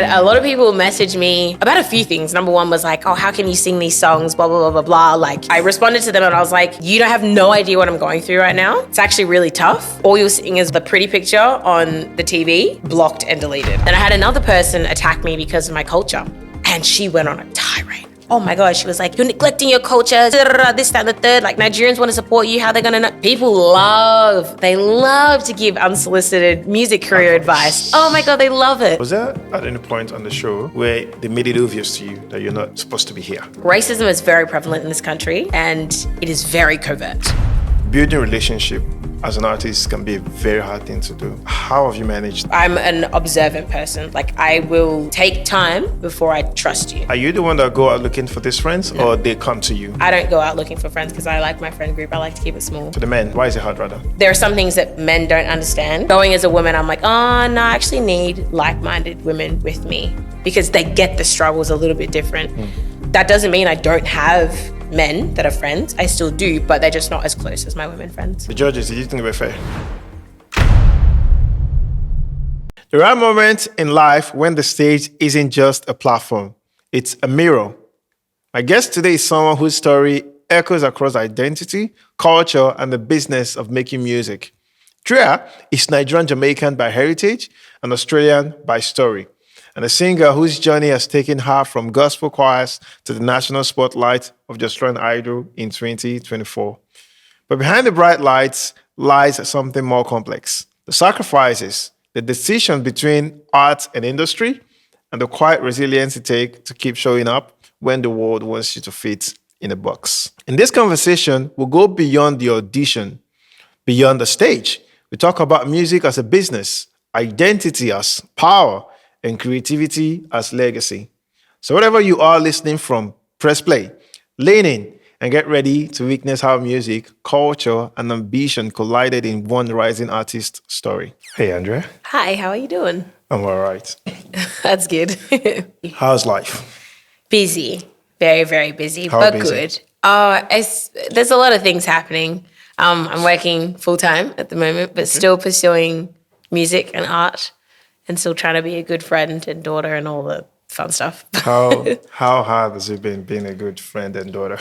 had a lot of people message me about a few things. Number one was like, oh, how can you sing these songs, blah, blah, blah, blah, blah. Like, I responded to them and I was like, you don't have no idea what I'm going through right now. It's actually really tough. All you're seeing is the pretty picture on the TV, blocked and deleted. Then I had another person attack me because of my culture, and she went on a tirade. Oh my gosh, she was like, you're neglecting your culture, this, that, and the third. Like, Nigerians want to support you, how are they gonna know? People love to give unsolicited music career advice. Oh my God, they love it. Was there at any point on the show where they made it obvious to you that you're not supposed to be here? Racism is very prevalent in this country, and it is very covert. Building a relationship as an artist can be a very hard thing to do. How have you managed? I'm an observant person. Like, I will take time before I trust you. Are you the one that go out looking for these friends, or they come to you? I don't go out looking for friends because I like my friend group. I like to keep it small. To the men, why is it hard rather? There are some things that men don't understand. Going as a woman, I'm like, oh no, I actually need like-minded women with me because they get the struggles a little bit different. That doesn't mean I don't have men that are friends. I still do, but they're just not as close as my women friends. The judges, did you think they were fair? There are moments in life when the stage isn't just a platform, it's a mirror. My guest today is someone whose story echoes across identity, culture, and the business of making music. Drea is Nigerian-Jamaican by heritage and Australian by story, and a singer whose journey has taken her from gospel choirs to the national spotlight of the Australian Idol in 2024. But behind the bright lights lies something more complex: the sacrifices, the decision between art and industry, and the quiet resilience it takes to keep showing up when the world wants you to fit in a box. In this conversation, we'll go beyond the audition, beyond the stage. We talk about music as a business, identity as power, and creativity as legacy. So wherever you are listening from, press play, lean in, and get ready to witness how music, culture, and ambition collided in one rising artist story. Hey, Andrea. Hi, how are you doing? I'm all right. That's good. How's life? Busy. Very, very busy, How but busy? good. There's a lot of things happening. I'm working full-time at the moment, but still pursuing music and art, and still trying to be a good friend and daughter and all the fun stuff. How hard has it been being a good friend and daughter?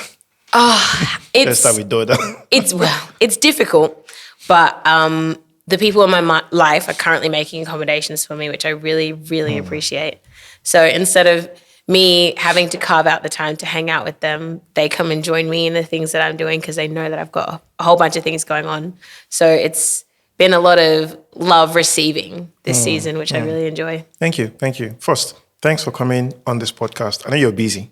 Let's start with daughter. It's difficult, but the people in my life are currently making accommodations for me, which I really, really appreciate. So instead of me having to carve out the time to hang out with them, they come and join me in the things that I'm doing because they know that I've got a whole bunch of things going on. So it's been a lot of love receiving this season, which I really enjoy. Thank you. First, thanks for coming on this podcast. I know you're busy.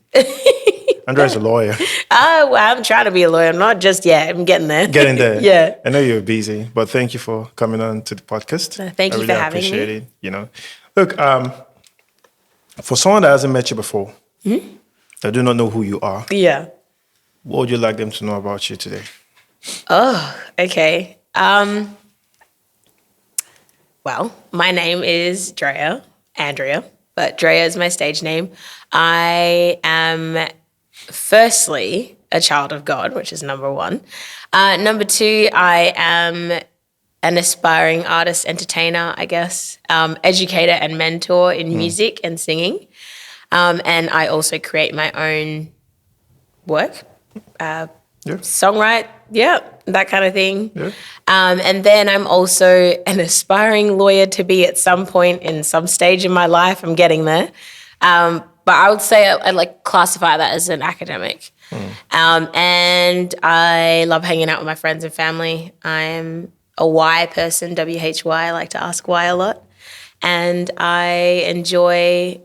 Andrea's a lawyer. Well, I'm trying to be a lawyer. I'm not just yet. I'm getting there. Getting there. Yeah. I know you're busy, but thank you for coming on to the podcast. Thank you for having me. I really appreciate it. Look, for someone that hasn't met you before, that do not know who you are, what would you like them to know about you today? Oh, okay. Well, my name is Andrea, but Drea is my stage name. I am firstly a child of God, which is number one. Number two, I am an aspiring artist, entertainer, I guess, educator and mentor in music and singing. And I also create my own work, songwrite, that kind of thing. Yeah. And then I'm also an aspiring lawyer to be at some point in some stage in my life. I'm getting there. But I would say I'd like classify that as an academic. And I love hanging out with my friends and family. I'm a why person, W-H-Y. I like to ask why a lot. And I enjoy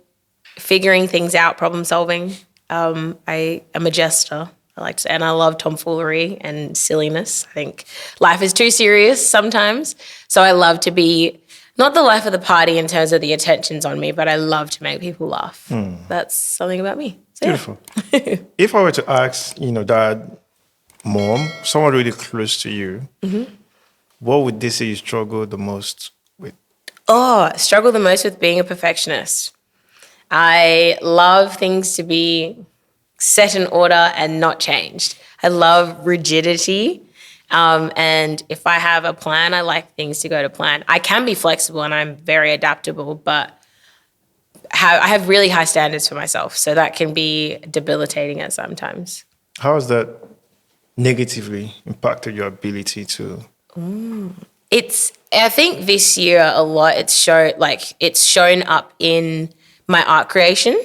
figuring things out, problem solving. I am a jester. And I love tomfoolery and silliness. I think life is too serious sometimes. So I love to be not the life of the party in terms of the attention's on me, but I love to make people laugh. That's something about me. So, beautiful. If I were to ask, dad, mom, someone really close to you, what would they say you struggle the most with? I struggle the most with being a perfectionist. I love things to be set in order and not changed. I love rigidity. And if I have a plan, I like things to go to plan. I can be flexible and I'm very adaptable, but have really high standards for myself, so that can be debilitating at sometimes. How has that negatively impacted your ability to? I think this year a lot. It's shown up in my art creation.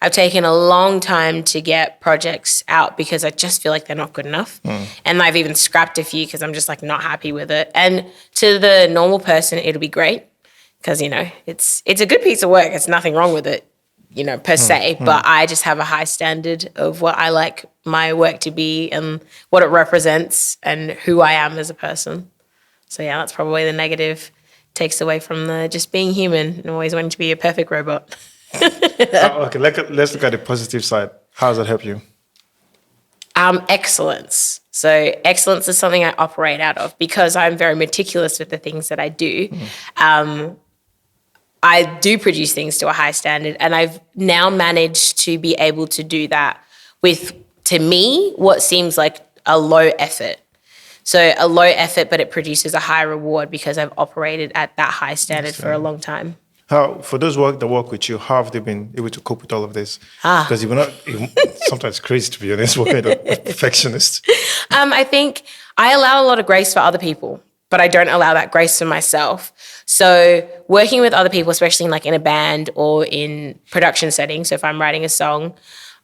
I've taken a long time to get projects out because I just feel like they're not good enough. And I've even scrapped a few because I'm just like not happy with it. And to the normal person, it'll be great because, it's a good piece of work. It's nothing wrong with it, per se. But I just have a high standard of what I like my work to be and what it represents and who I am as a person. So yeah, that's probably the negative. Takes away from the just being human and always wanting to be a perfect robot. Okay, let's look at the positive side. How does that help you? Excellence. So excellence is something I operate out of because I'm very meticulous with the things that I do. I do produce things to a high standard, and I've now managed to be able to do that with, to me, what seems like a low effort. So a low effort, but it produces a high reward because I've operated at that high standard for a long time. How, for those that work with you, how have they been able to cope with all of this? Because sometimes it's crazy, to be honest, working with a perfectionist. I think I allow a lot of grace for other people, but I don't allow that grace for myself. So working with other people, especially in a band or in production settings, so if I'm writing a song,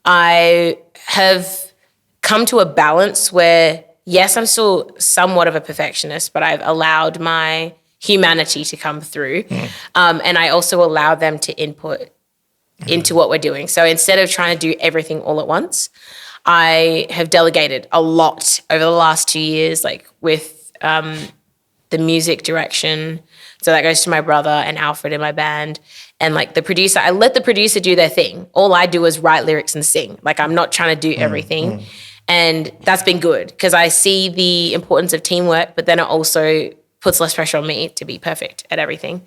I have come to a balance where, yes, I'm still somewhat of a perfectionist, but I've allowed my humanity to come through. And I also allow them to input into what we're doing. So instead of trying to do everything all at once, I have delegated a lot over the last 2 years, with the music direction. So that goes to my brother and Alfred in my band. And the producer, I let the producer do their thing. All I do is write lyrics and sing. I'm not trying to do everything. And that's been good because I see the importance of teamwork, but then it also puts less pressure on me to be perfect at everything.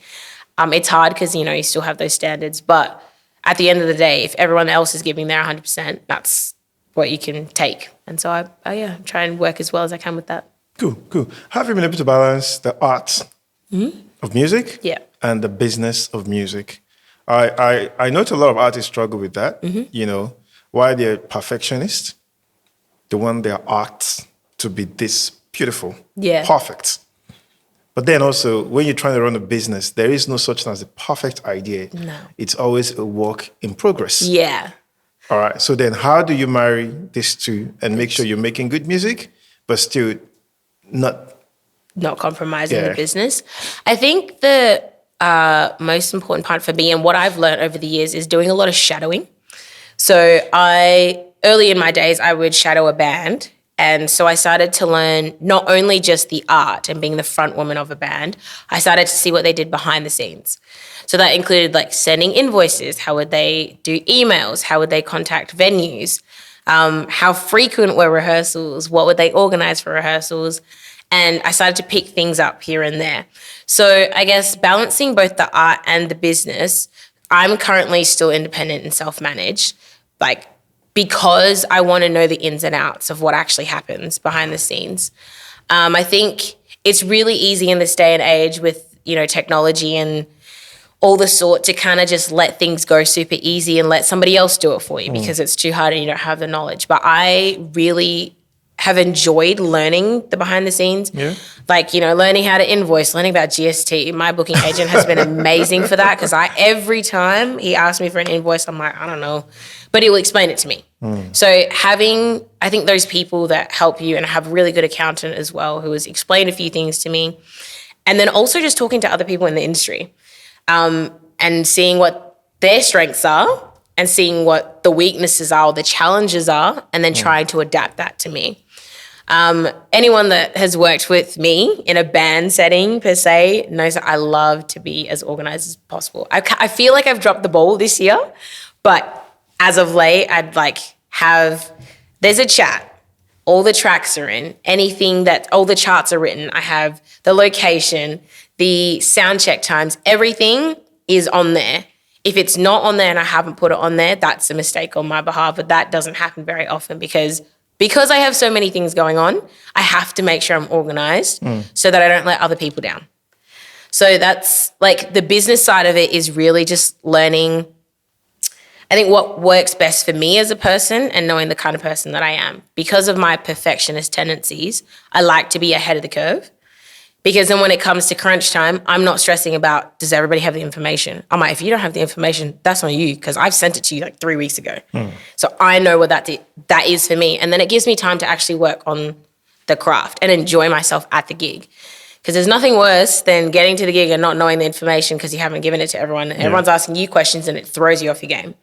It's hard because, you still have those standards. But at the end of the day, if everyone else is giving their 100%, that's what you can take. And so I try and work as well as I can with that. Cool. Have you been able to balance the art of music and the business of music? I note a lot of artists struggle with that, why they're perfectionists. They want their art to be this beautiful, perfect. But then also, when you're trying to run a business, there is no such thing as a perfect idea. No. It's always a work in progress. Yeah. All right. So then how do you marry these two and make sure you're making good music, but still not compromising the business? I think the most important part for me and what I've learned over the years is doing a lot of shadowing. So early in my days, I would shadow a band. And so I started to learn not only just the art and being the front woman of a band, I started to see what they did behind the scenes. So that included sending invoices. How would they do emails? How would they contact venues? How frequent were rehearsals? What would they organize for rehearsals? And I started to pick things up here and there. So I guess balancing both the art and the business, I'm currently still independent and self-managed, because I want to know the ins and outs of what actually happens behind the scenes. I think it's really easy in this day and age with, technology and all the sort to kind of just let things go super easy and let somebody else do it for you because it's too hard and you don't have the knowledge. But I really have enjoyed learning the behind the scenes. Yeah. Learning how to invoice, learning about GST. My booking agent has been amazing for that because every time he asks me for an invoice, I'm like, I don't know. But he will explain it to me. So I think those people that help you, and I have a really good accountant as well who has explained a few things to me. And then also just talking to other people in the industry and seeing what their strengths are and seeing what the weaknesses are or the challenges are and then trying to adapt that to me. Anyone that has worked with me in a band setting per se knows that I love to be as organized as possible. I feel like I've dropped the ball this year, but as of late, I'd there's a chat. All the tracks are in. All the charts are written. I have the location, the sound check times, everything is on there. If it's not on there and I haven't put it on there, that's a mistake on my behalf, but that doesn't happen very often because I have so many things going on, I have to make sure I'm organized so that I don't let other people down. So that's the business side of it is really just learning I think what works best for me as a person and knowing the kind of person that I am, because of my perfectionist tendencies, I like to be ahead of the curve. Because then when it comes to crunch time, I'm not stressing about, does everybody have the information? I'm like, if you don't have the information, that's on you, because I've sent it to you like 3 weeks ago. So I know what that is for me. And then it gives me time to actually work on the craft and enjoy myself at the gig. Because there's nothing worse than getting to the gig and not knowing the information because you haven't given it to everyone. And everyone's asking you questions and it throws you off your game.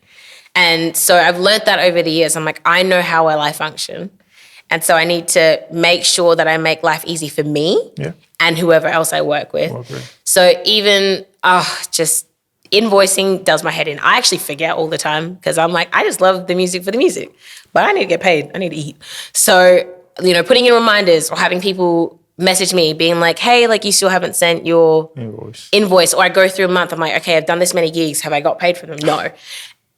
And so I've learned that over the years. I'm like, I know how well I function. And so I need to make sure that I make life easy for me and whoever else I work with. Okay. So even just invoicing does my head in. I actually forget all the time because I'm like, I just love the music for the music, but I need to get paid. I need to eat. So, putting in reminders or having people message me being like, hey, like you still haven't sent your invoice. Or I go through a month. I'm like, okay, I've done this many gigs. Have I got paid for them? No.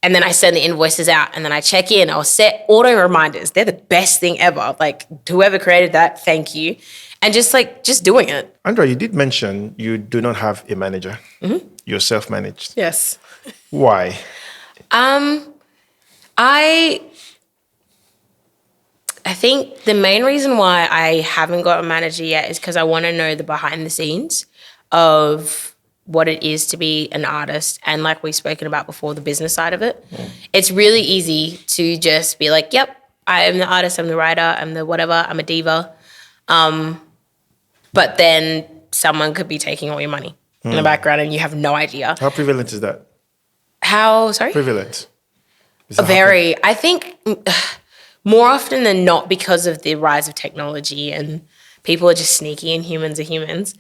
And then I send the invoices out and then I check in. I'll set auto reminders. They're the best thing ever. Like whoever created that, thank you. And just doing it. Andrea, you did mention you do not have a manager. Mm-hmm. You're self-managed. Yes. Why? I think the main reason why I haven't got a manager yet is because I want to know the behind the scenes of what it is to be an artist, and like we've spoken about before, the business side of it. It's really easy to just be like, yep, I am the artist, I'm the writer, I'm the whatever, I'm a diva. But then someone could be taking all your money in the background and you have no idea. How prevalent is that? Sorry? Prevalent. Very. I think more often than not, because of the rise of technology and people are just sneaky and humans are humans.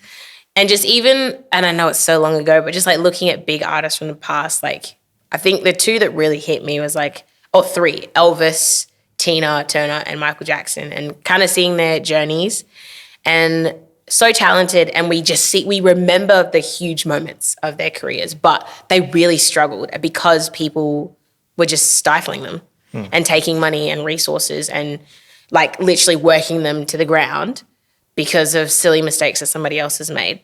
And just even, and I know it's so long ago, but just like looking at big artists from the past, like I think the two that really hit me was three, Elvis, Tina Turner, and Michael Jackson, and kind of seeing their journeys and so talented. And we remember the huge moments of their careers, but they really struggled because people were just stifling them and taking money and resources and like literally working them to the ground because of silly mistakes that somebody else has made.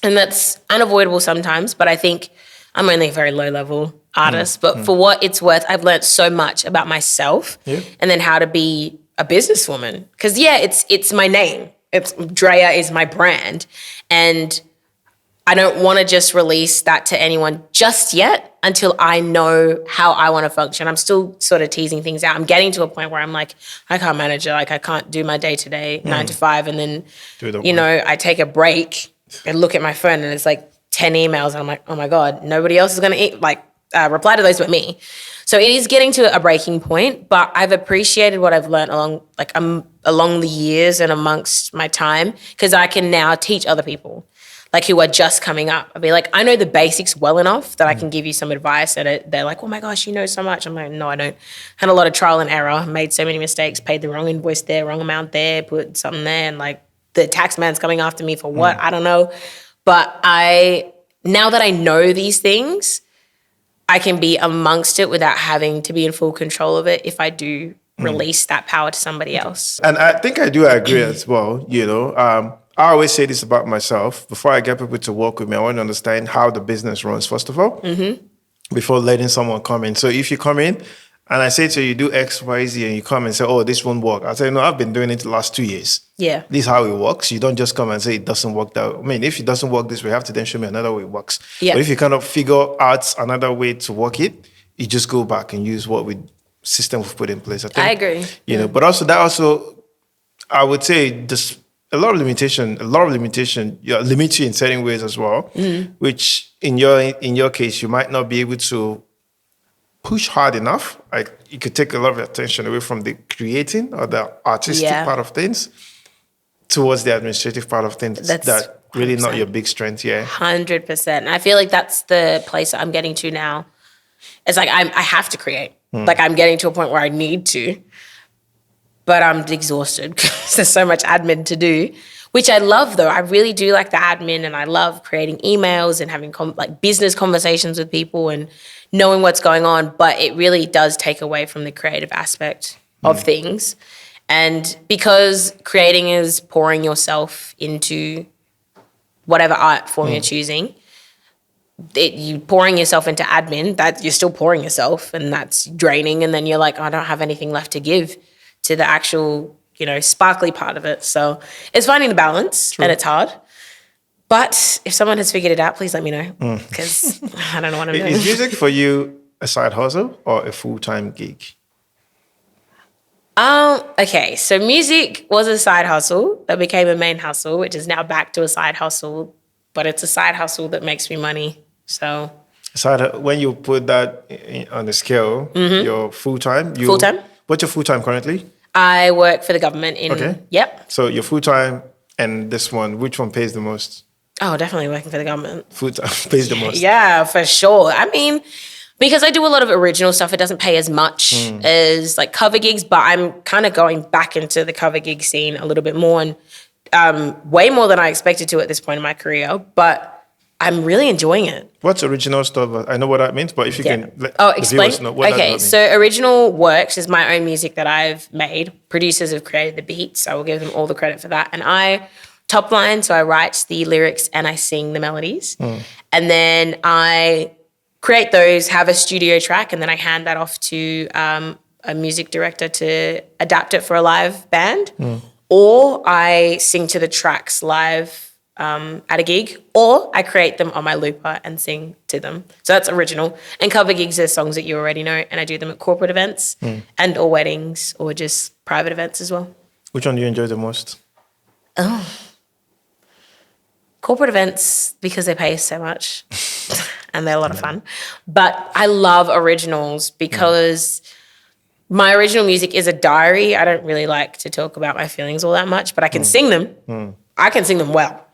And that's unavoidable sometimes, but I think I'm only a very low-level artist. But for what it's worth, I've learned so much about myself and then how to be a businesswoman. Because, it's my name. Drea is my brand. And I don't want to just release that to anyone just yet until I know how I want to function. I'm still sort of teasing things out. I'm getting to a point where I'm like, I can't manage it. Like I can't do my day-to-day 9 to 5 and then, I take a break and look at my phone and it's like 10 emails and I'm like, oh my God, nobody else is going to reply to those but me. So it is getting to a breaking point, but I've appreciated what I've learned along the years and amongst my time because I can now teach other people. Like who are just coming up. I'll be like, I know the basics well enough that I can give you some advice. And they're like, oh my gosh, you know so much. I'm like, no, I don't. Had a lot of trial and error, made so many mistakes, paid the wrong invoice there, wrong amount there, put something there. And like the tax man's coming after me for what? I don't know. But now that I know these things, I can be amongst it without having to be in full control of it if I do release that power to somebody else. And I think I do agree as well, I always say this about myself. Before I get people to work with me, I want to understand how the business runs, first of all, before letting someone come in. So if you come in and I say to you, do X, Y, Z, and you come and say, oh, this won't work. I say, no, I've been doing it the last 2 years. Yeah. This is how it works. You don't just come and say it doesn't work that way. I mean, if it doesn't work this way, you have to then show me another way it works. Yeah. But if you kind of figure out another way to work it, you just go back and use what system we've put in place. I agree. But also I would say just a lot of limitation limit you in certain ways as well, which in your case, you might not be able to push hard enough. Like you could take a lot of attention away from the creating or the artistic part of things towards the administrative part of things. That's really 100%. Not your big strength. 100%. And I feel like that's the place I'm getting to now. It's like I have to create. Like I'm getting to a point where I need to. But I'm exhausted because there's so much admin to do, which I love though. I really do like the admin and I love creating emails and having business conversations with people and knowing what's going on. But it really does take away from the creative aspect of things. And because creating is pouring yourself into whatever art form you're choosing, you pouring yourself into admin, that you're still pouring yourself, and that's draining. And then you're like, I don't have anything left to give to the actual, sparkly part of it. So it's finding the balance. True. And it's hard. But if someone has figured it out, please let me know, because I don't know what I'm doing. Is music for you a side hustle or a full-time gig? Okay, so music was a side hustle that became a main hustle, which is now back to a side hustle, but it's a side hustle that makes me money. So when you put that on the scale, your full-time? Full-time. What's your full-time currently? I work for the government in... Okay. Yep. So your full-time and this one, which one pays the most? Oh, definitely working for the government. Full-time pays the most. Yeah, for sure. I mean, because I do a lot of original stuff, it doesn't pay as much as like cover gigs, but I'm kind of going back into the cover gig scene a little bit more, and way more than I expected to at this point in my career, but I'm really enjoying it. What's original stuff? I know what that means, but if you can let explain. the viewers know what that means. So original works is my own music that I've made. Producers have created the beats. I will give them all the credit for that. And I top line, so I write the lyrics and I sing the melodies. And then I create those, have a studio track, and then I hand that off to a music director to adapt it for a live band. Or I sing to the tracks live at a gig, or I create them on my looper and sing to them. So that's original. And cover gigs are songs that you already know, and I do them at corporate events and or weddings or just private events as well. Which one do you enjoy the most? Corporate events, because they pay so much and they're a lot of fun. But I love originals because my original music is a diary. I don't really like to talk about my feelings all that much, but I can sing them. I can sing them well,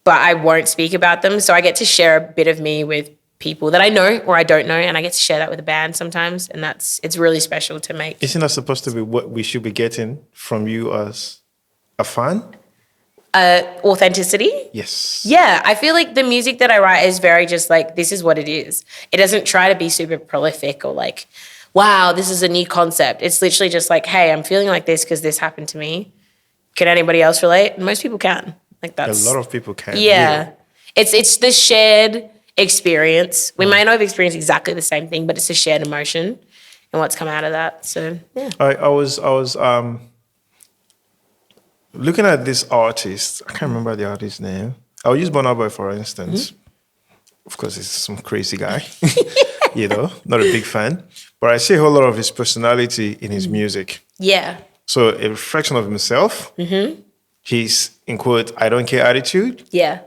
but I won't speak about them. So I get to share a bit of me with people that I know or I don't know, and I get to share that with a band sometimes, and it's really special to make. Isn't that supposed to be what we should be getting from you as a fan? Authenticity? Yes. Yeah, I feel like the music that I write is very just like, this is what it is. It doesn't try to be super prolific or like, wow, this is a new concept. It's literally just like, hey, I'm feeling like this because this happened to me. Can anybody else relate? Most people can. Like that's a lot of people can. Yeah. It's the shared experience. We might not have experienced exactly the same thing, but it's a shared emotion and what's come out of that. So yeah. I was looking at this artist. I can't remember the artist's name. I'll use Burna Boy for instance. Of course, he's some crazy guy. Not a big fan. But I see a whole lot of his personality in his music. Yeah. So a reflection of himself. His, in quote, I don't care attitude. Yeah.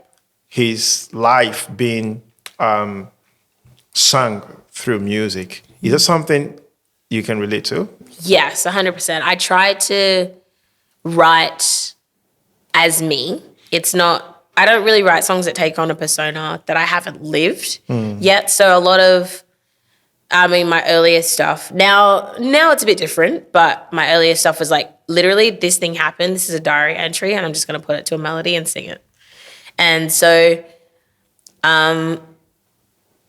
His life being sung through music. Is that something you can relate to? Yes, 100%. I try to write as me. I don't really write songs that take on a persona that I haven't lived yet. So a lot of, my earliest stuff, now it's a bit different, but my earliest stuff was like, literally this thing happened. This is a diary entry and I'm just going to put it to a melody and sing it. And so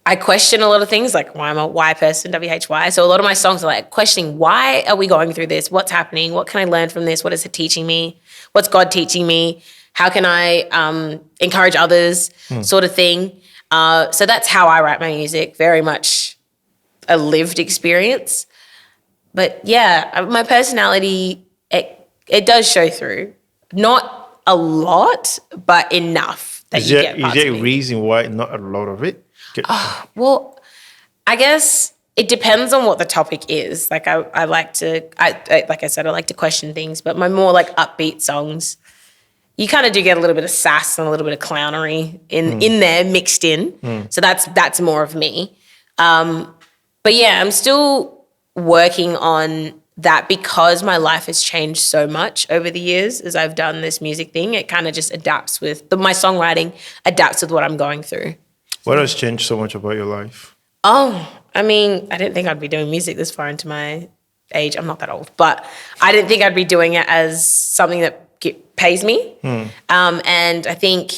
I question a lot of things, like why I'm a Y person, WHY. So a lot of my songs are like questioning, why are we going through this? What's happening? What can I learn from this? What is it teaching me? What's God teaching me? How can I encourage others, sort of thing. So that's how I write my music, very much a lived experience. But yeah, my personality, it does show through. Not a lot, but enough that you get parts of me. Is there a reason why not a lot of it? Well, I guess it depends on what the topic is. Like I like to, like I said, I like to question things, but my more like upbeat songs, you kind of do get a little bit of sass and a little bit of clownery in there mixed in. So that's more of me. But yeah, I'm still working on that because my life has changed so much over the years as I've done this music thing. It kind of just adapts with, my songwriting adapts with what I'm going through. What has changed so much about your life? I didn't think I'd be doing music this far into my age. I'm not that old, but I didn't think I'd be doing it as something that pays me. And I think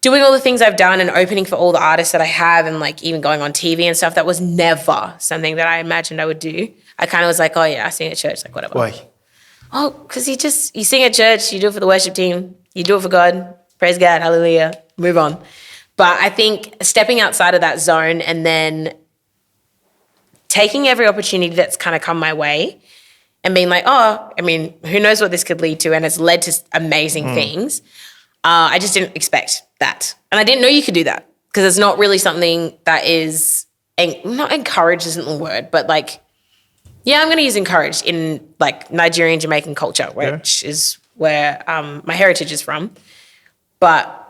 doing all the things I've done and opening for all the artists that I have and like even going on TV and stuff, that was never something that I imagined I would do. I kind of was like, oh yeah, I sing at church, like whatever. Why? Oh, because you sing at church, you do it for the worship team, you do it for God, praise God, hallelujah, move on. But I think stepping outside of that zone and then taking every opportunity that's kind of come my way and being like, oh, I mean, who knows what this could lead to? And it's led to amazing things. I just didn't expect that. And I didn't know you could do that because it's not really something that is, not encouraged isn't the word, but like, yeah, I'm going to use encouraged in like Nigerian, Jamaican culture, which is where my heritage is from. But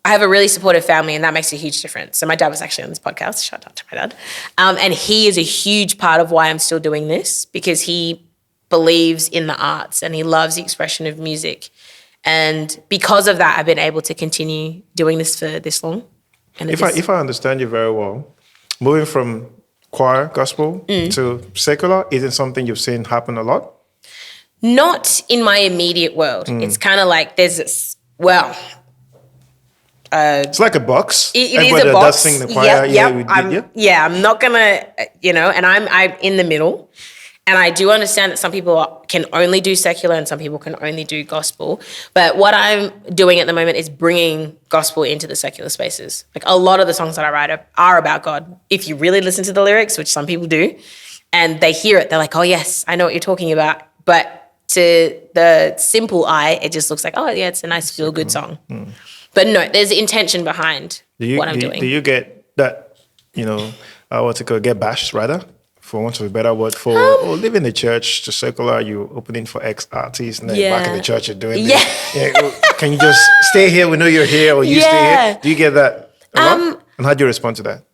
I have a really supportive family and that makes a huge difference. So my dad was actually on this podcast. Shout out to my dad. And he is a huge part of why I'm still doing this because he believes in the arts and he loves the expression of music. And because of that, I've been able to continue doing this for this long. And if I understand you very well, moving from choir, gospel to secular isn't something you've seen happen a lot? Not in my immediate world. It's kind of like there's this, it's like a box. It Everybody is a box. does sing the choir. I'm not gonna, and I'm in the middle. And I do understand that some people can only do secular and some people can only do gospel. But what I'm doing at the moment is bringing gospel into the secular spaces. Like a lot of the songs that I write are about God. If you really listen to the lyrics, which some people do, and they hear it, they're like, oh yes, I know what you're talking about. But to the simple eye, it just looks like, oh yeah, it's a nice feel-good song. But no, there's intention behind what I'm doing. Do you get that, what's it called, get bashed rather? For want of a better word, for leaving the church to secular, you opening for X artists, and then back in the church you're doing this. Can you just stay here? We know you're here, or you stay here. Do you get that a lot? And how do you respond to that?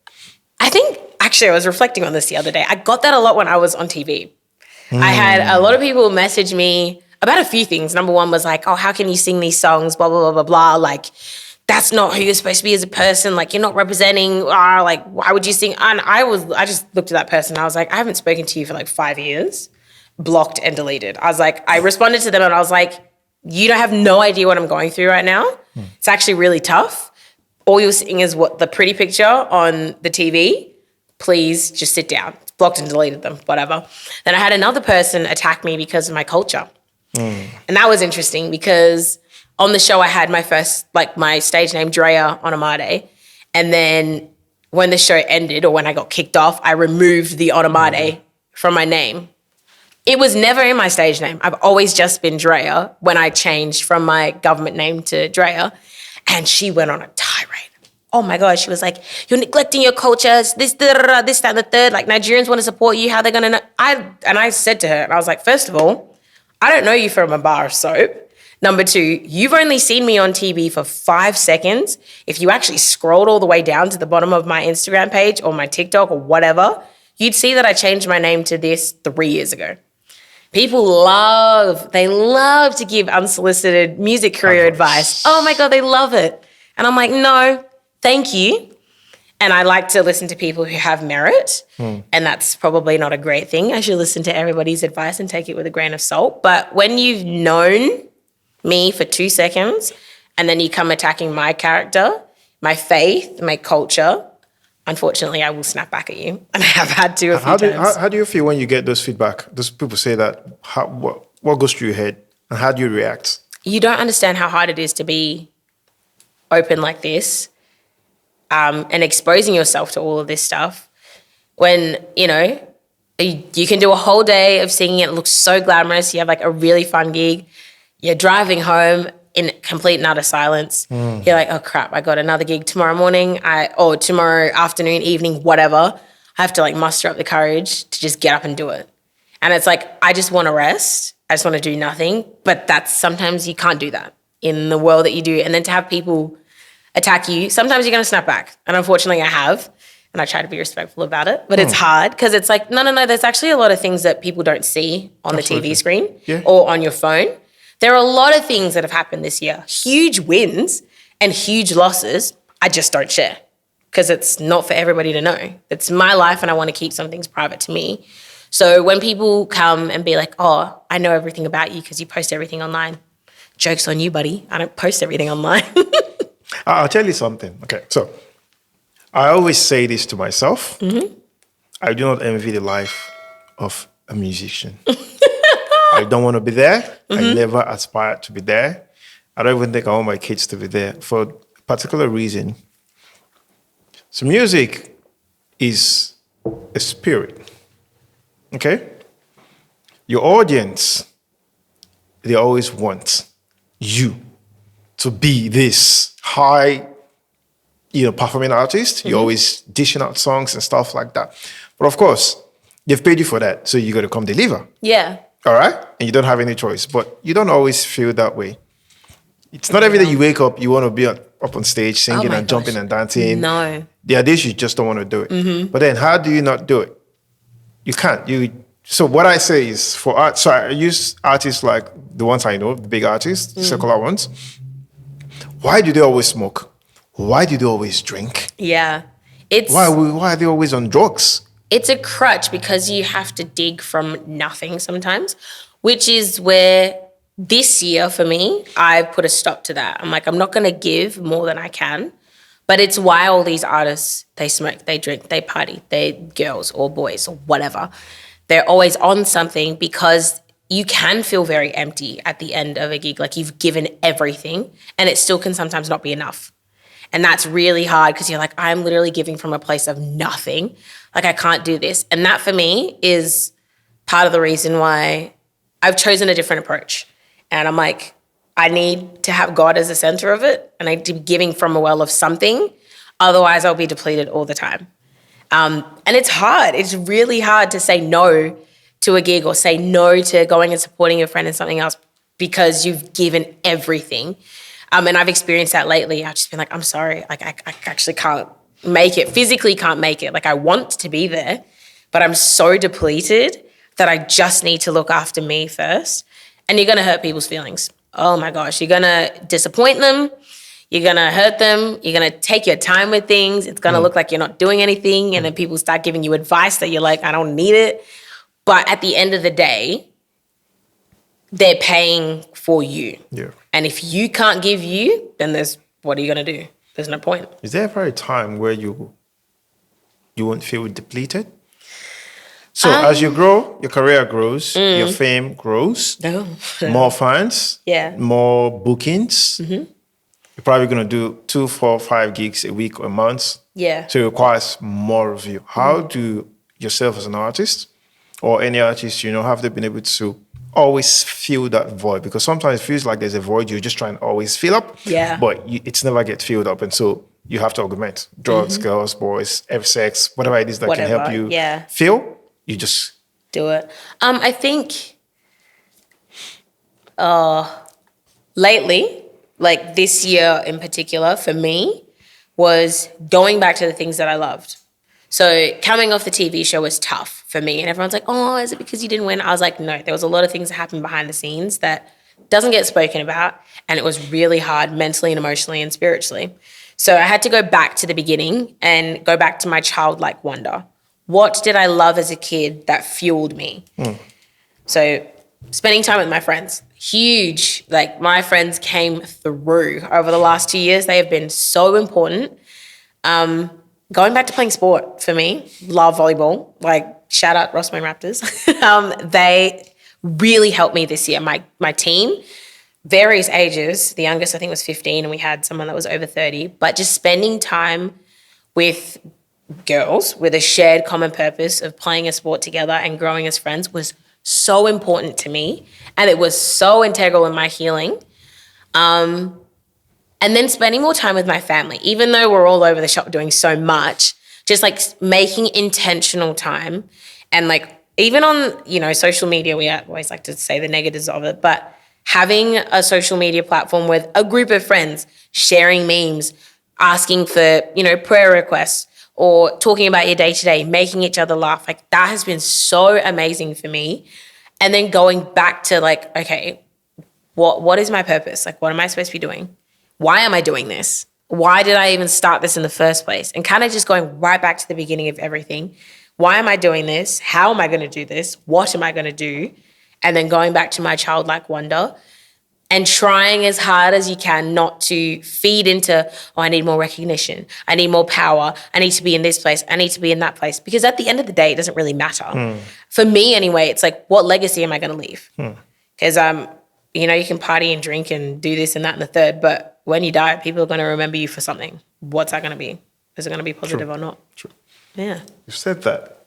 I think, actually, I was reflecting on this the other day. I got that a lot when I was on TV. I had a lot of people message me about a few things. Number one was like, oh, how can you sing these songs, blah, blah, blah, blah, blah. Like, that's not who you're supposed to be as a person. Like, you're not representing, like, why would you sing? And I just looked at that person. I was like, I haven't spoken to you for like 5 years, blocked and deleted. I was like, I responded to them and I was like, you don't have no idea what I'm going through right now. It's actually really tough. All you're seeing is what the pretty picture on the TV. Please just sit down. Blocked and deleted them, whatever. Then I had another person attack me because of my culture. And that was interesting because on the show, I had my stage name, Drea, on Onomade. And then when the show ended or when I got kicked off, I removed the Onomade from my name. It was never in my stage name. I've always just been Drea when I changed from my government name to Drea. And she went on a tirade. Oh my God, she was like, you're neglecting your culture, this, that, and the third. Like, Nigerians want to support you, how they're going to know? I said to her, and I was like, first of all, I don't know you from a bar of soap. Number two, you've only seen me on TV for 5 seconds. If you actually scrolled all the way down to the bottom of my Instagram page or my TikTok or whatever, you'd see that I changed my name to this 3 years ago. People love to give unsolicited music career advice. Oh my God, they love it. And I'm like, no, thank you. And I like to listen to people who have merit. And that's probably not a great thing. I should listen to everybody's advice and take it with a grain of salt. But when you've known me for 2 seconds and then you come attacking my character, my faith, my culture, unfortunately, I will snap back at you. And I have had to a few times. How do you feel when you get those feedback? Those people say that, what goes through your head and how do you react? You don't understand how hard it is to be open like this and exposing yourself to all of this stuff when, you can do a whole day of singing. It looks so glamorous. You have like a really fun gig. You're driving home in complete and utter silence. You're like, oh crap, I got another gig tomorrow morning or tomorrow afternoon, evening, whatever. I have to like muster up the courage to just get up and do it. And it's like, I just want to rest. I just want to do nothing. But sometimes you can't do that in the world that you do. And then to have people attack you, sometimes you're going to snap back. And unfortunately I have. And I try to be respectful about it. But it's hard because it's like, no, there's actually a lot of things that people don't see on the TV screen or on your phone. There are a lot of things that have happened this year, huge wins and huge losses. I just don't share because it's not for everybody to know. It's my life and I want to keep some things private to me. So when people come and be like, oh, I know everything about you because you post everything online. Joke's on you, buddy. I don't post everything online. I'll tell you something. Okay, so I always say this to myself. I do not envy the life of a musician. I don't want to be there. I never aspired to be there. I don't even think I want my kids to be there for a particular reason. So music is a spirit. Okay? Your audience, they always want you to be this high, performing artist. You're always dishing out songs and stuff like that. But of course, they've paid you for that, so you got to come deliver. Yeah. All right? And you don't have any choice. But you don't always feel that way. It's not every day you wake up, you want to be up on stage singing and jumping and dancing. No. There are days you just don't want to do it. But then how do you not do it? You can't. So what I say is for art, so I use artists like the ones I know, the big artists, the secular ones. Why do they always smoke? Why do they always drink? Yeah. Why are they always on drugs? It's a crutch because you have to dig from nothing sometimes, which is where this year for me, I put a stop to that. I'm like, I'm not going to give more than I can. But it's why all these artists, they smoke, they drink, they party, they girls or boys or whatever. They're always on something because you can feel very empty at the end of a gig. Like you've given everything and it still can sometimes not be enough. And that's really hard because you're like, I'm literally giving from a place of nothing. Like I can't do this. And that for me is part of the reason why I've chosen a different approach. And I'm like, I need to have God as the center of it and I need to be giving from a well of something. Otherwise, I'll be depleted all the time. And it's hard. It's really hard to say no to a gig or say no to going and supporting your friend in something else because you've given everything. And I've experienced that lately. I've just been like, I'm sorry. Like, I actually can't make it, physically can't make it. Like, I want to be there, but I'm so depleted that I just need to look after me first. And you're going to hurt people's feelings. Oh my gosh, you're going to disappoint them. You're going to hurt them. You're going to take your time with things. It's going to look like you're not doing anything. And then people start giving you advice that you're like, I don't need it. But at the end of the day, they're paying for you. Yeah. And if you can't give you, then what are you going to do? There's no point. Is there ever a time where you won't feel depleted? So as you grow, your career grows, your fame grows, more fans, more bookings. You're probably going to do 2, 4, 5 gigs a week or a month. Yeah. So it requires more of you. How do yourself as an artist or any artist, have they been able to always fill that void? Because sometimes it feels like there's a void you're just trying to always fill up. Yeah. But it's never get filled up. And so you have to augment drugs, girls, boys, sex, whatever it is that can help you fill. You just do it. I think lately, like this year in particular, for me, was going back to the things that I loved. So coming off the TV show was tough for me. And everyone's like, oh, is it because you didn't win? I was like, no, there was a lot of things that happened behind the scenes that doesn't get spoken about. And it was really hard mentally and emotionally and spiritually. So I had to go back to the beginning and go back to my childlike wonder. What did I love as a kid that fueled me? So spending time with my friends, huge. Like my friends came through over the last 2 years. They have been so important. Going back to playing sport for me, love volleyball. Like shout out Rossmore Raptors. They really helped me this year. My team, various ages. The youngest I think was 15 and we had someone that was over 30. But just spending time with girls with a shared common purpose of playing a sport together and growing as friends was so important to me. And it was so integral in my healing. And then spending more time with my family, even though we're all over the shop doing so much, just like making intentional time. And like, even on, social media, we always like to say the negatives of it, but having a social media platform with a group of friends, sharing memes, asking for, prayer requests, or talking about your day-to-day, making each other laugh. Like that has been so amazing for me. And then going back to like, okay, what is my purpose? Like, what am I supposed to be doing? Why am I doing this? Why did I even start this in the first place? And kind of just going right back to the beginning of everything. Why am I doing this? How am I going to do this? What am I going to do? And then going back to my childlike wonder and trying as hard as you can not to feed into, I need more recognition. I need more power. I need to be in this place. I need to be in that place. Because at the end of the day, it doesn't really matter. For me anyway, it's like, what legacy am I going to leave? Because, you can party and drink and do this and that and the third, but when you die, people are going to remember you for something. What's that going to be? Is it going to be positive or not? True. Yeah. You said that.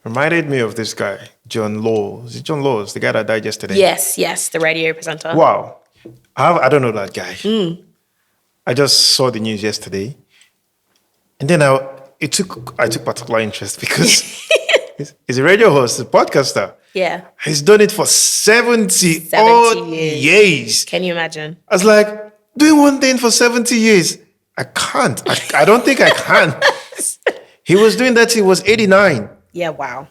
Reminded me of this guy, John Law. Is it John Laws, the guy that died yesterday? Yes, the radio presenter. Wow. I don't know that guy. I just saw the news yesterday. And then I took particular interest because he's a radio host, a podcaster. Yeah. He's done it for 70 70 years. Can you imagine? I was like, doing one thing for 70 years. I can't. I don't think I can. He was doing that till he was 89. Yeah, wow.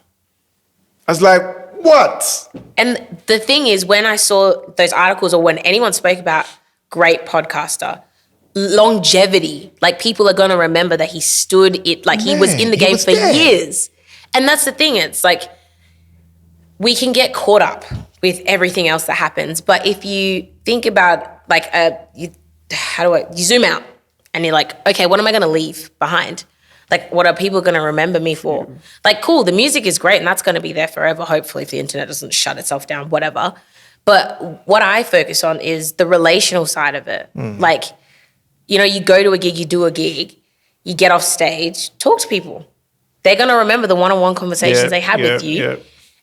I was like, what? And the thing is, when I saw those articles or when anyone spoke about great podcaster, longevity, like people are going to remember that he stood it, like he was in the game for years. And that's the thing. It's like we can get caught up with everything else that happens. But if you think about like, you zoom out and you're like, okay, what am I going to leave behind? Like, what are people going to remember me for? Like, cool, the music is great and that's going to be there forever, hopefully, if the internet doesn't shut itself down, whatever. But what I focus on is the relational side of it. Like, you know, you go to a gig, you do a gig, you get off stage, talk to people. They're going to remember the one-on-one conversations they had with you. Yeah.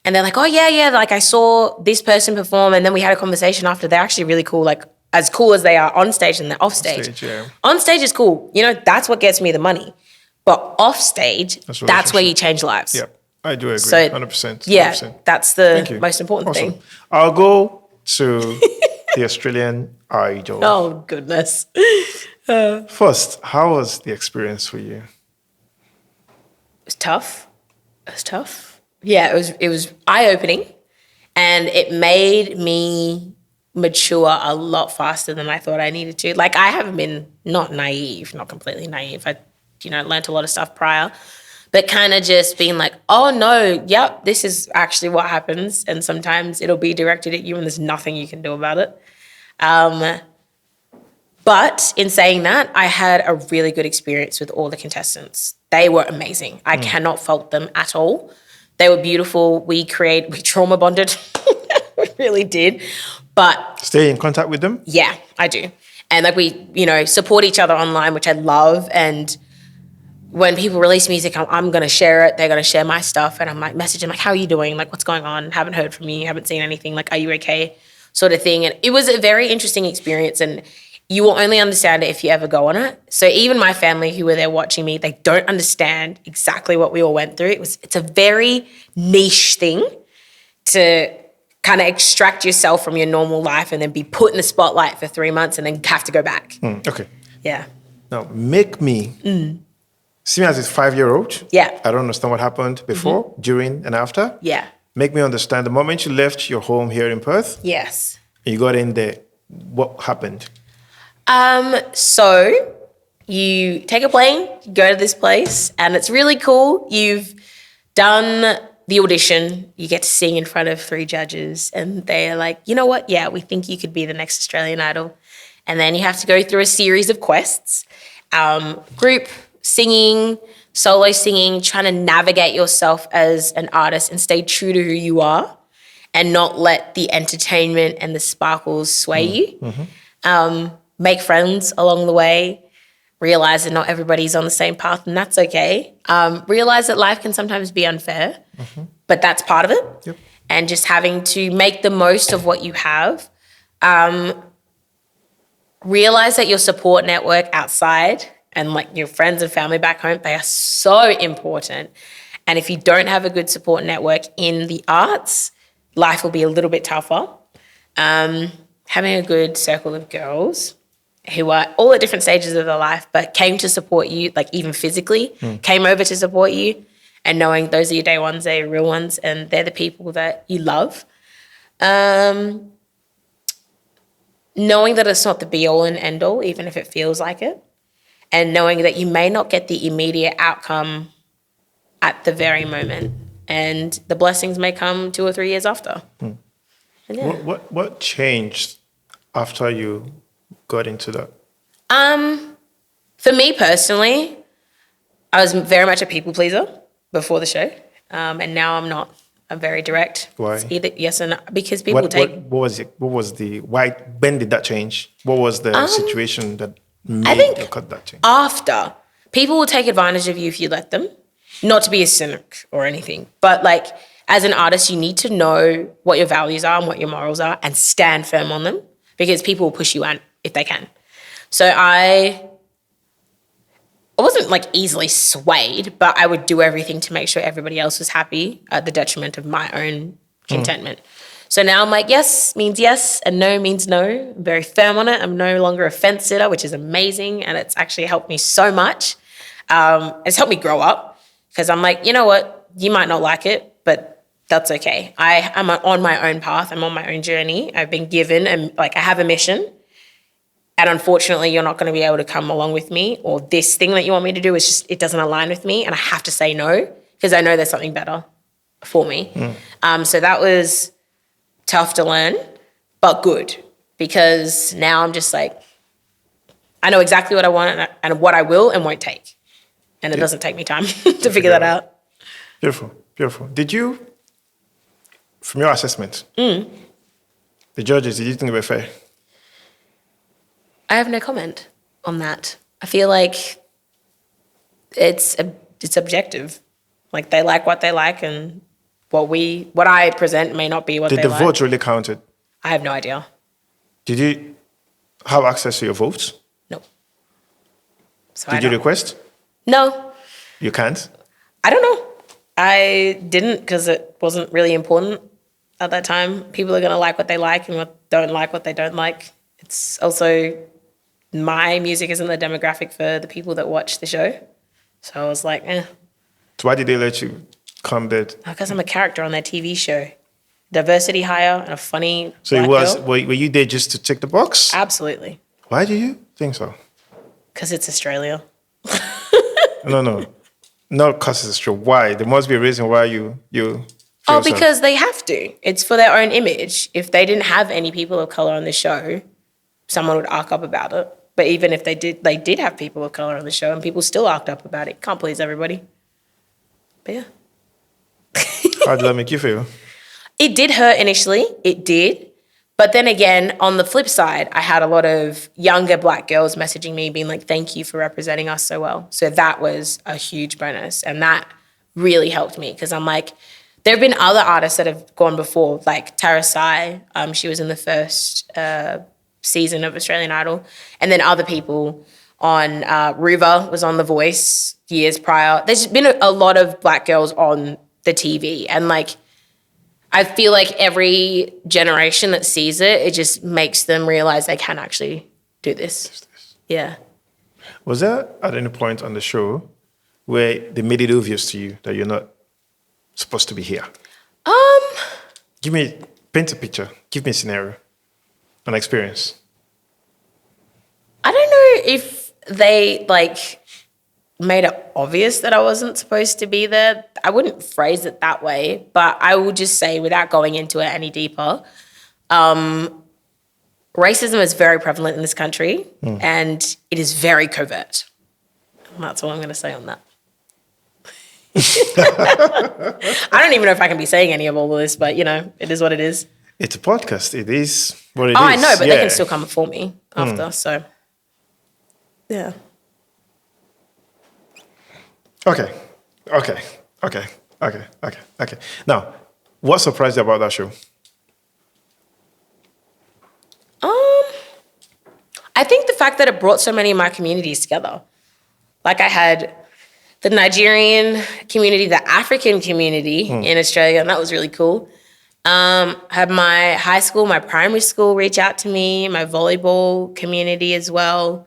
And they're like, oh, yeah, like I saw this person perform and then we had a conversation after. They're actually really cool, like as cool as they are on stage and they're off stage. On stage is cool. You know, that's what gets me the money. But off stage, that's where you change lives. Yeah, I do agree, so, 100%. Yeah, that's the most important thing. I'll go to the Australian Idol. Oh, goodness. First, how was the experience for you? It was tough. Yeah, it was eye-opening. And it made me mature a lot faster than I thought I needed to. Like, I haven't been not completely naive. I learned a lot of stuff prior, but kind of just being like, oh no, yep, this is actually what happens. And sometimes it'll be directed at you and there's nothing you can do about it. But in saying that, I had a really good experience with all the contestants. They were amazing. I cannot fault them at all. They were beautiful. We trauma bonded. We really did. But stay in contact with them? Yeah, I do. And like we, support each other online, which I love. And when people release music, I'm going to share it. They're going to share my stuff. And I'm like, messaging like, how are you doing? Like, what's going on? Haven't heard from you. Haven't seen anything. Like, are you okay? Sort of thing. And it was a very interesting experience. And you will only understand it if you ever go on it. So even my family who were there watching me, they don't understand exactly what we all went through. It's a very niche thing to kind of extract yourself from your normal life and then be put in the spotlight for 3 months and then have to go back. Okay. Yeah. Now, make me, see me as a 5-year-old. Yeah. I don't understand what happened before, during, and after. Yeah. Make me understand the moment you left your home here in Perth. Yes. And you got in there, what happened? So you take a plane, you go to this place, and it's really cool. You've done the audition, you get to sing in front of 3 judges, and they're like, you know what? Yeah, we think you could be the next Australian Idol. And then you have to go through a series of quests, group singing, solo singing, trying to navigate yourself as an artist and stay true to who you are and not let the entertainment and the sparkles sway you. Make friends along the way, realize that not everybody's on the same path and that's okay. Realize that life can sometimes be unfair, but that's part of it. Yep. And just having to make the most of what you have. Realize that your support network outside and like your friends and family back home, they are so important. And if you don't have a good support network in the arts, life will be a little bit tougher. Having a good circle of girls who are all at different stages of their life, but came to support you, like even physically, came over to support you, and knowing those are your day ones, they're your real ones, and they're the people that you love. Knowing that it's not the be-all and end-all, even if it feels like it, and knowing that you may not get the immediate outcome at the very moment, and the blessings may come 2 or 3 years after. Yeah. What changed after you got into that? For me personally, I was very much a people pleaser before the show, and now I'm not. I'm very direct. Why? It's either yes or no, because people when did that change? What was the situation that made you cut that change? After people will take advantage of you if you let them. Not to be a cynic or anything, but like as an artist, you need to know what your values are and what your morals are and stand firm on them because people will push you out if they can. So I wasn't like easily swayed, but I would do everything to make sure everybody else was happy at the detriment of my own contentment. So now I'm like, yes means yes and no means no. I'm very firm on it. I'm no longer a fence sitter, which is amazing. And it's actually helped me so much. It's helped me grow up because I'm like, you know what? You might not like it, but that's okay. I'm on my own path. I'm on my own journey. I've been given and like I have a mission. And unfortunately, you're not going to be able to come along with me, or this thing that you want me to do is just, it doesn't align with me. And I have to say no because I know there's something better for me. So that was tough to learn, but good because now I'm just like, I know exactly what I want and what I will and won't take. And it doesn't take me time to figure that out. Beautiful, beautiful. Did you, from your assessment, the judges, did you think they were fair? I have no comment on that. I feel like it's objective. Like they like what they like and what I present may not be what they like. Did the votes really counted? I have no idea. Did you have access to your votes? No. So Did you request? No. You can't? I don't know. I didn't because it wasn't really important at that time. People are going to like what they like and don't like what they don't like. It's also, my music isn't the demographic for the people that watch the show. So I was like, So why did they let you come there? Because I'm a character on their TV show. Diversity hire and a funny So black girl. were you there just to tick the box? Absolutely. Why do you think so? Because it's Australia. No. Not because it's true. Why? There must be a reason why you feel so. Because they have to. It's for their own image. If they didn't have any people of colour on the show, someone would arc up about it. But even if they did have people of colour on the show and people still arced up about it. Can't please everybody. But yeah. How did that make you feel? It did hurt initially. It did. But then again, on the flip side, I had a lot of younger black girls messaging me being like, thank you for representing us so well. So that was a huge bonus. And that really helped me because I'm like, there have been other artists that have gone before, like Tara Sai. She was in the first season of Australian Idol. And then other people on Riva was on The Voice years prior. There's been a lot of black girls on the TV. And like, I feel like every generation that sees it, it just makes them realize they can actually do this. Yeah. Was there at any point on the show where they made it obvious to you that you're not supposed to be here? Paint a picture. Give me a scenario, an experience. I don't know if they like made it obvious that I wasn't supposed to be there. I wouldn't phrase it that way, but I will just say, without going into it any deeper, racism is very prevalent in this country and it is very covert. And that's all I'm going to say on that. I don't even know if I can be saying any of all of this, but, you know, it is what it is. It's a podcast. It is what it is. Oh, I know, but they can still come for me after, so, yeah. Okay. Now, what surprised you about that show? I think the fact that it brought so many of my communities together. Like I had the Nigerian community, the African community in Australia, and that was really cool. Had my high school, my primary school reach out to me, my volleyball community as well.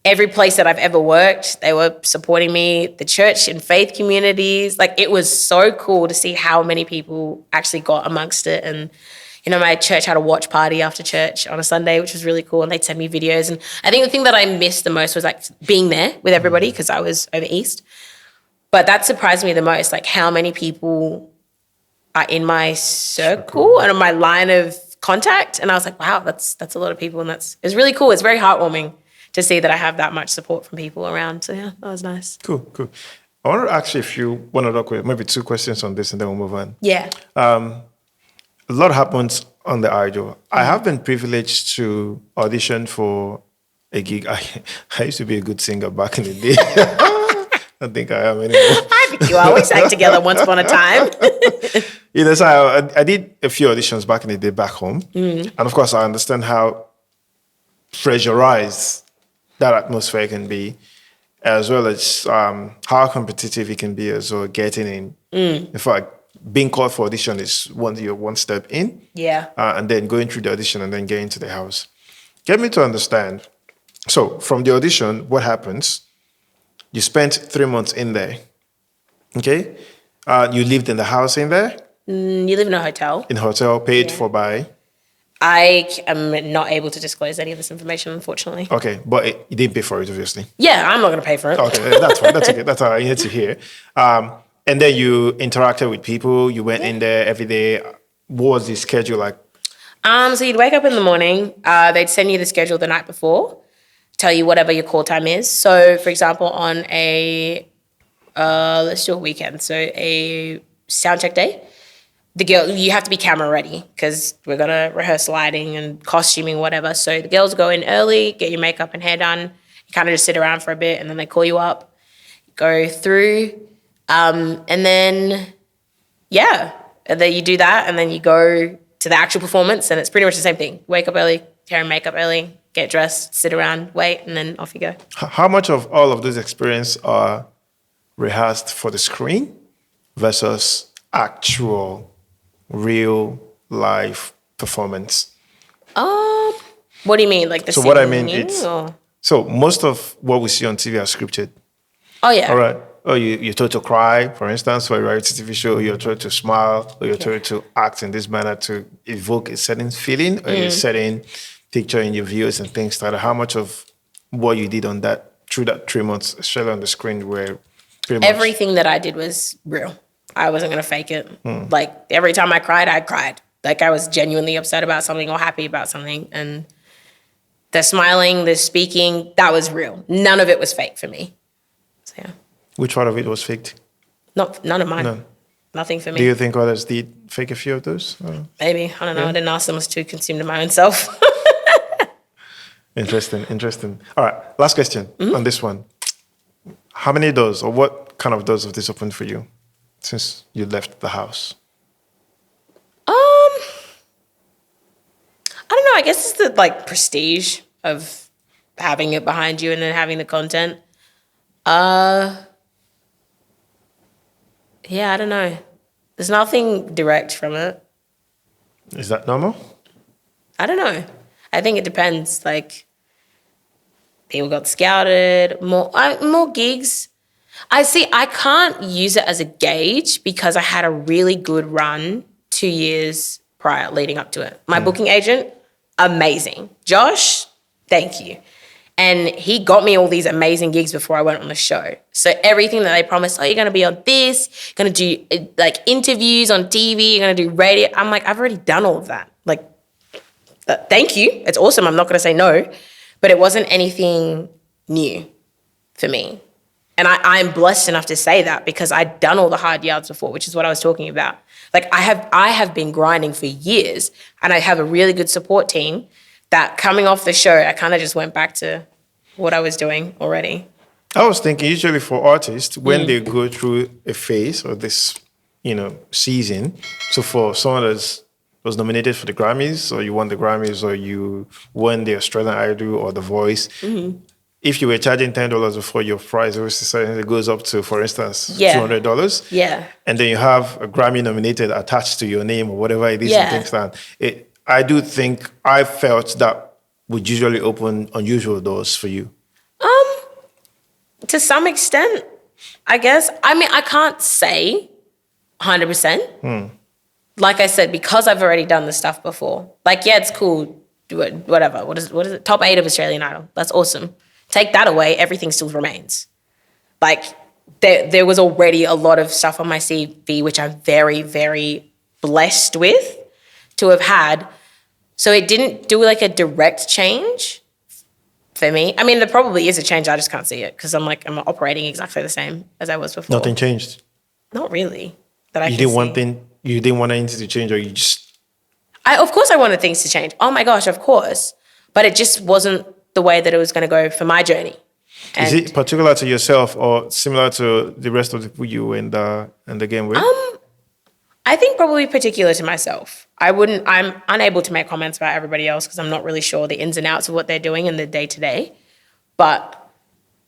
Every place that I've ever worked, they were supporting me. The church and faith communities, like it was so cool to see how many people actually got amongst it. And, you know, my church had a watch party after church on a Sunday, which was really cool. And they'd send me videos. And I think the thing that I missed the most was like being there with everybody because I was over East. But that surprised me the most, like how many people are in my circle and in my line of contact. And I was like, wow, that's a lot of people. And it's really cool. It's very heartwarming to see that I have that much support from people around. So yeah, that was nice. Cool. I want to ask you if you want to maybe 2 questions on this and then we'll move on. Yeah. A lot happens on the Idol. I have been privileged to audition for a gig. I used to be a good singer back in the day. I think I am anymore. I think you always sang together once upon a time. So I did a few auditions back in the day back home. And of course, I understand how pressurized that atmosphere can be, as well as how competitive it can be as well, getting in. In fact, being called for audition is you're one step in. Yeah. And then going through the audition and then getting to the house. Get me to understand. So from the audition, what happens? You spent 3 months in there. Okay? You lived in the house in there? You live in a hotel. In a hotel, paid for by? I am not able to disclose any of this information, unfortunately. Okay, but you didn't pay for it, obviously. Yeah, I'm not going to pay for it. Okay, that's fine. That's okay. That's all I need to hear. And then you interacted with people. You went in there every day. What was the schedule like? So you'd wake up in the morning. They'd send you the schedule the night before, tell you whatever your call time is. So, for example, on a let's do a weekend. So a sound check day. You have to be camera ready because we're going to rehearse lighting and costuming, whatever. So the girls go in early, get your makeup and hair done. You kind of just sit around for a bit and then they call you up, go through. And then you do that and then you go to the actual performance and it's pretty much the same thing. Wake up early, hair and makeup early, get dressed, sit around, wait, and then off you go. How much of all of those experiences are rehearsed for the screen versus actual real life performance? What do you mean? Like the So what I mean is, or? so most of what we see on TV are scripted. Oh yeah. All right. Oh, you're told to cry, for instance, for a reality TV show. You're told to smile, or you're told to act in this manner to evoke a certain feeling or a certain picture in your views and things like that. How much of what you did on that through that 3 months, especially on the screen, were pretty much everything that I did was real. I wasn't gonna fake it. Like every time I cried. Like I was genuinely upset about something or happy about something, and the smiling, the speaking, that was real. None of it was fake for me. So yeah. Which part of it was faked? None of mine. None. Nothing for me. Do you think others did fake a few of those? Maybe. I don't know. I didn't ask them. I was too consumed in my own self. Interesting. All right, last question on this one. How many doors or what kind of doors have this opened for you since you left the house? I don't know. I guess it's the like prestige of having it behind you and then having the content. Yeah, I don't know. There's nothing direct from it. Is that normal? I don't know. I think it depends. Like, people got scouted, more gigs. I can't use it as a gauge because I had a really good run 2 years prior leading up to it. My booking agent, amazing. Josh, thank you. And he got me all these amazing gigs before I went on the show. So everything that they promised, you're going to be on this, going to do like interviews on TV, you're going to do radio. I'm like, I've already done all of that. Like, thank you. It's awesome. I'm not going to say no. But it wasn't anything new for me. And I'm blessed enough to say that because I'd done all the hard yards before, which is what I was talking about. Like I have been grinding for years and I have a really good support team that coming off the show, I kind of just went back to what I was doing already. I was thinking usually for artists, when they go through a phase or this, season, so for someone that was nominated for the Grammys or you won the Grammys or you won the Australian Idol or The Voice, if you were charging $10 before your price, it goes up to, for instance, $200. Yeah. And then you have a Grammy nominated attached to your name or whatever it is and things like that. I do think I felt that would usually open unusual doors for you. To some extent, I guess. I mean, I can't say 100%. Like I said, because I've already done the stuff before. Like, yeah, it's cool. Whatever. What is it? Top 8 of Australian Idol. That's awesome. Take that away, everything still remains. Like, there was already a lot of stuff on my CV, which I'm very, very blessed with to have had. So it didn't do like a direct change for me. I mean, there probably is a change. I just can't see it because I'm operating exactly the same as I was before. Nothing changed? Not really. That you didn't want anything to change or you just... Of course I wanted things to change. Oh my gosh, of course. But it just wasn't the way that it was going to go for my journey. Is it particular to yourself or similar to the rest of the people you were in the game with? I think probably particular to myself. I'm unable to make comments about everybody else because I'm not really sure the ins and outs of what they're doing in the day to day. But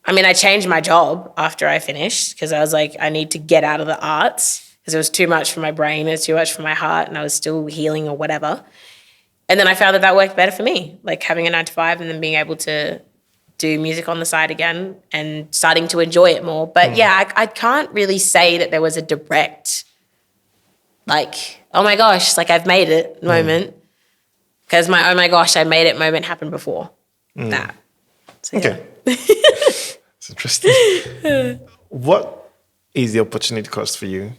I mean, I changed my job after I finished because I was like, I need to get out of the arts because it was too much for my brain, it was too much for my heart, and I was still healing or whatever. And then I found that worked better for me, like having a 9 to 5 and then being able to do music on the side again and starting to enjoy it more. But yeah, I can't really say that there was a direct, like, oh my gosh, like I've made it moment. Because my, oh my gosh, I made it moment happened before that. So, yeah. Okay. It's interesting. What is the opportunity cost for you?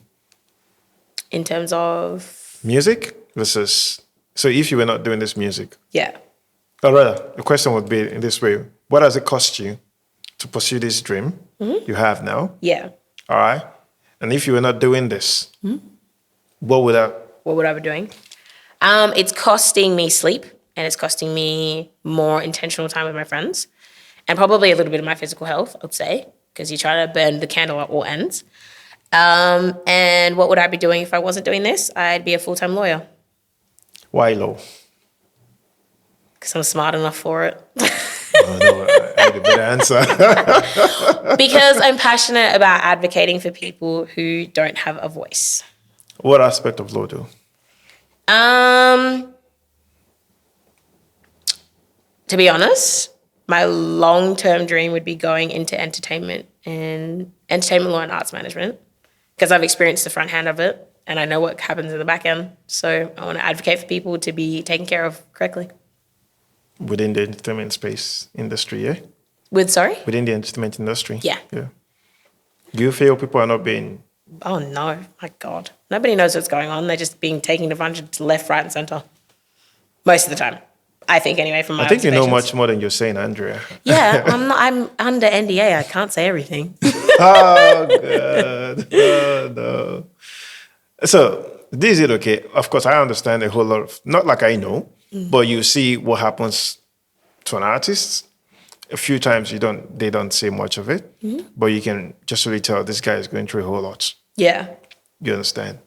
In terms of? Music versus, so if you were not doing this music, Yeah. or rather, the question would be in this way: what does it cost you to pursue this dream you have now? Yeah. All right. And if you were not doing this, what would that? What would I be doing? It's costing me sleep and it's costing me more intentional time with my friends and probably a little bit of my physical health, I'd say, because you try to burn the candle at all ends. And what would I be doing if I wasn't doing this? I'd be a full-time lawyer Why low? because I'm smart enough for it. Oh, no, I had a better answer. Because I'm passionate about advocating for people who don't have a voice. What aspect of law do? To be honest, my long-term dream would be going into entertainment law and arts management because I've experienced the front hand of it and I know what happens in the back end. So I want to advocate for people to be taken care of correctly. Within the entertainment space industry, yeah? Sorry? Within the entertainment industry? Yeah. Yeah. Do you feel people are not being... Oh, no. My God. Nobody knows what's going on. They're just being taken advantage to left, right, and centre. Most of the time. I think, anyway, from my I think you know observations. much more than you're saying, Andrea. Yeah, I'm under NDA. I can't say everything. Oh, God. Oh, no. So, this is it, okay? Of course, I understand a whole lot of... Not like I know, but you see what happens to an artist. A few times they don't say much of it, but you can just really tell this guy is going through a whole lot. Yeah. You understand?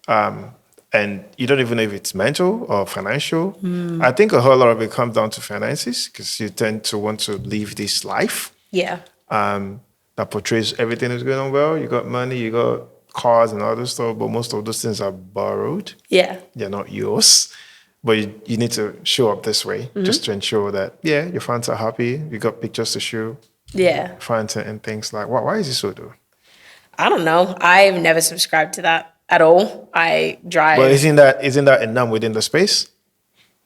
And you don't even know if it's mental or financial. I think a whole lot of it comes down to finances because you tend to want to live this life Yeah. that portrays everything is going on well. You got money, you got cars and all this stuff, but most of those things are borrowed. Yeah. They're not yours. But you need to show up this way just to ensure that, yeah, your fans are happy. You got pictures to show. Yeah. Fans and things like, why is it so though? I don't know. I've never subscribed to that at all. I drive. But isn't that a numb within the space?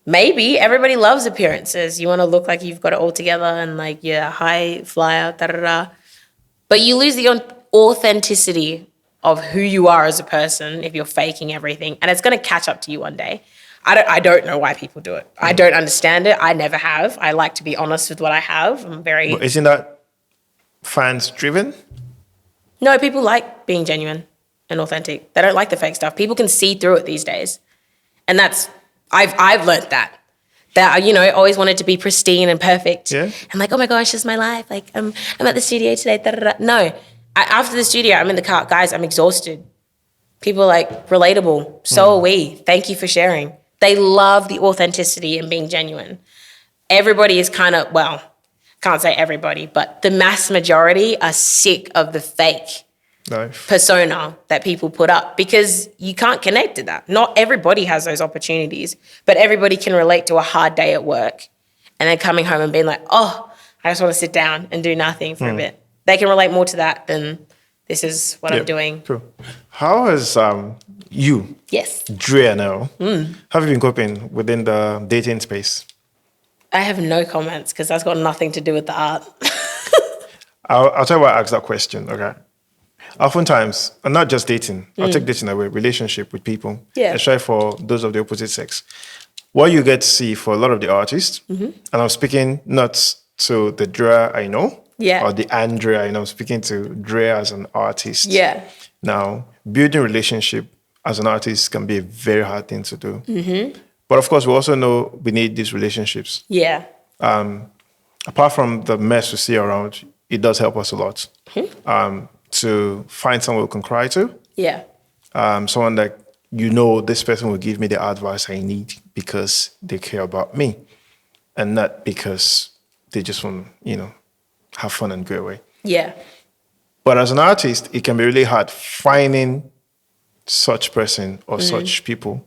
Maybe. Everybody loves appearances. You want to look like you've got it all together and like you're a high flyer, da-da-da. But you lose the authenticity of who you are as a person if you're faking everything. And it's going to catch up to you one day. I don't know why people do it. I don't understand it. I never have. I like to be honest with what I have. But isn't that fans driven? No, people like being genuine and authentic. They don't like the fake stuff. People can see through it these days. And I've learned that I always wanted to be pristine and perfect. Yeah. And like, oh my gosh, this is my life. Like I'm at the studio today. Da-da-da. No, after the studio, I'm in the car. Guys, I'm exhausted. People are like, relatable. So are we. Thank you for sharing. They love the authenticity and being genuine. Everybody is kind of, well, can't say everybody, but the mass majority are sick of the fake persona that people put up because you can't connect to that. Not everybody has those opportunities, but everybody can relate to a hard day at work and then coming home and being like, oh, I just want to sit down and do nothing for a bit. They can relate more to that than this is what I'm doing. True. How has you, Yes. Drea now, have you been coping within the dating space? I have no comments because that's got nothing to do with the art. I'll tell you why I asked that question, okay? Oftentimes, and not just dating, I'll take dating away, relationship with people, especially for those of the opposite sex. What you get to see for a lot of the artists, and I'm speaking not to the Drea I know, or the Andrea I know, I'm speaking to Drea as an artist. Yeah. Now, building relationship as an artist can be a very hard thing to do. But of course, we also know we need these relationships. Yeah. apart from the mess we see around, it does help us a lot to find someone we can cry to. Yeah. Someone that you know this person will give me the advice I need because they care about me and not because they just want, have fun and go away. Yeah. But as an artist, it can be really hard finding such person or such people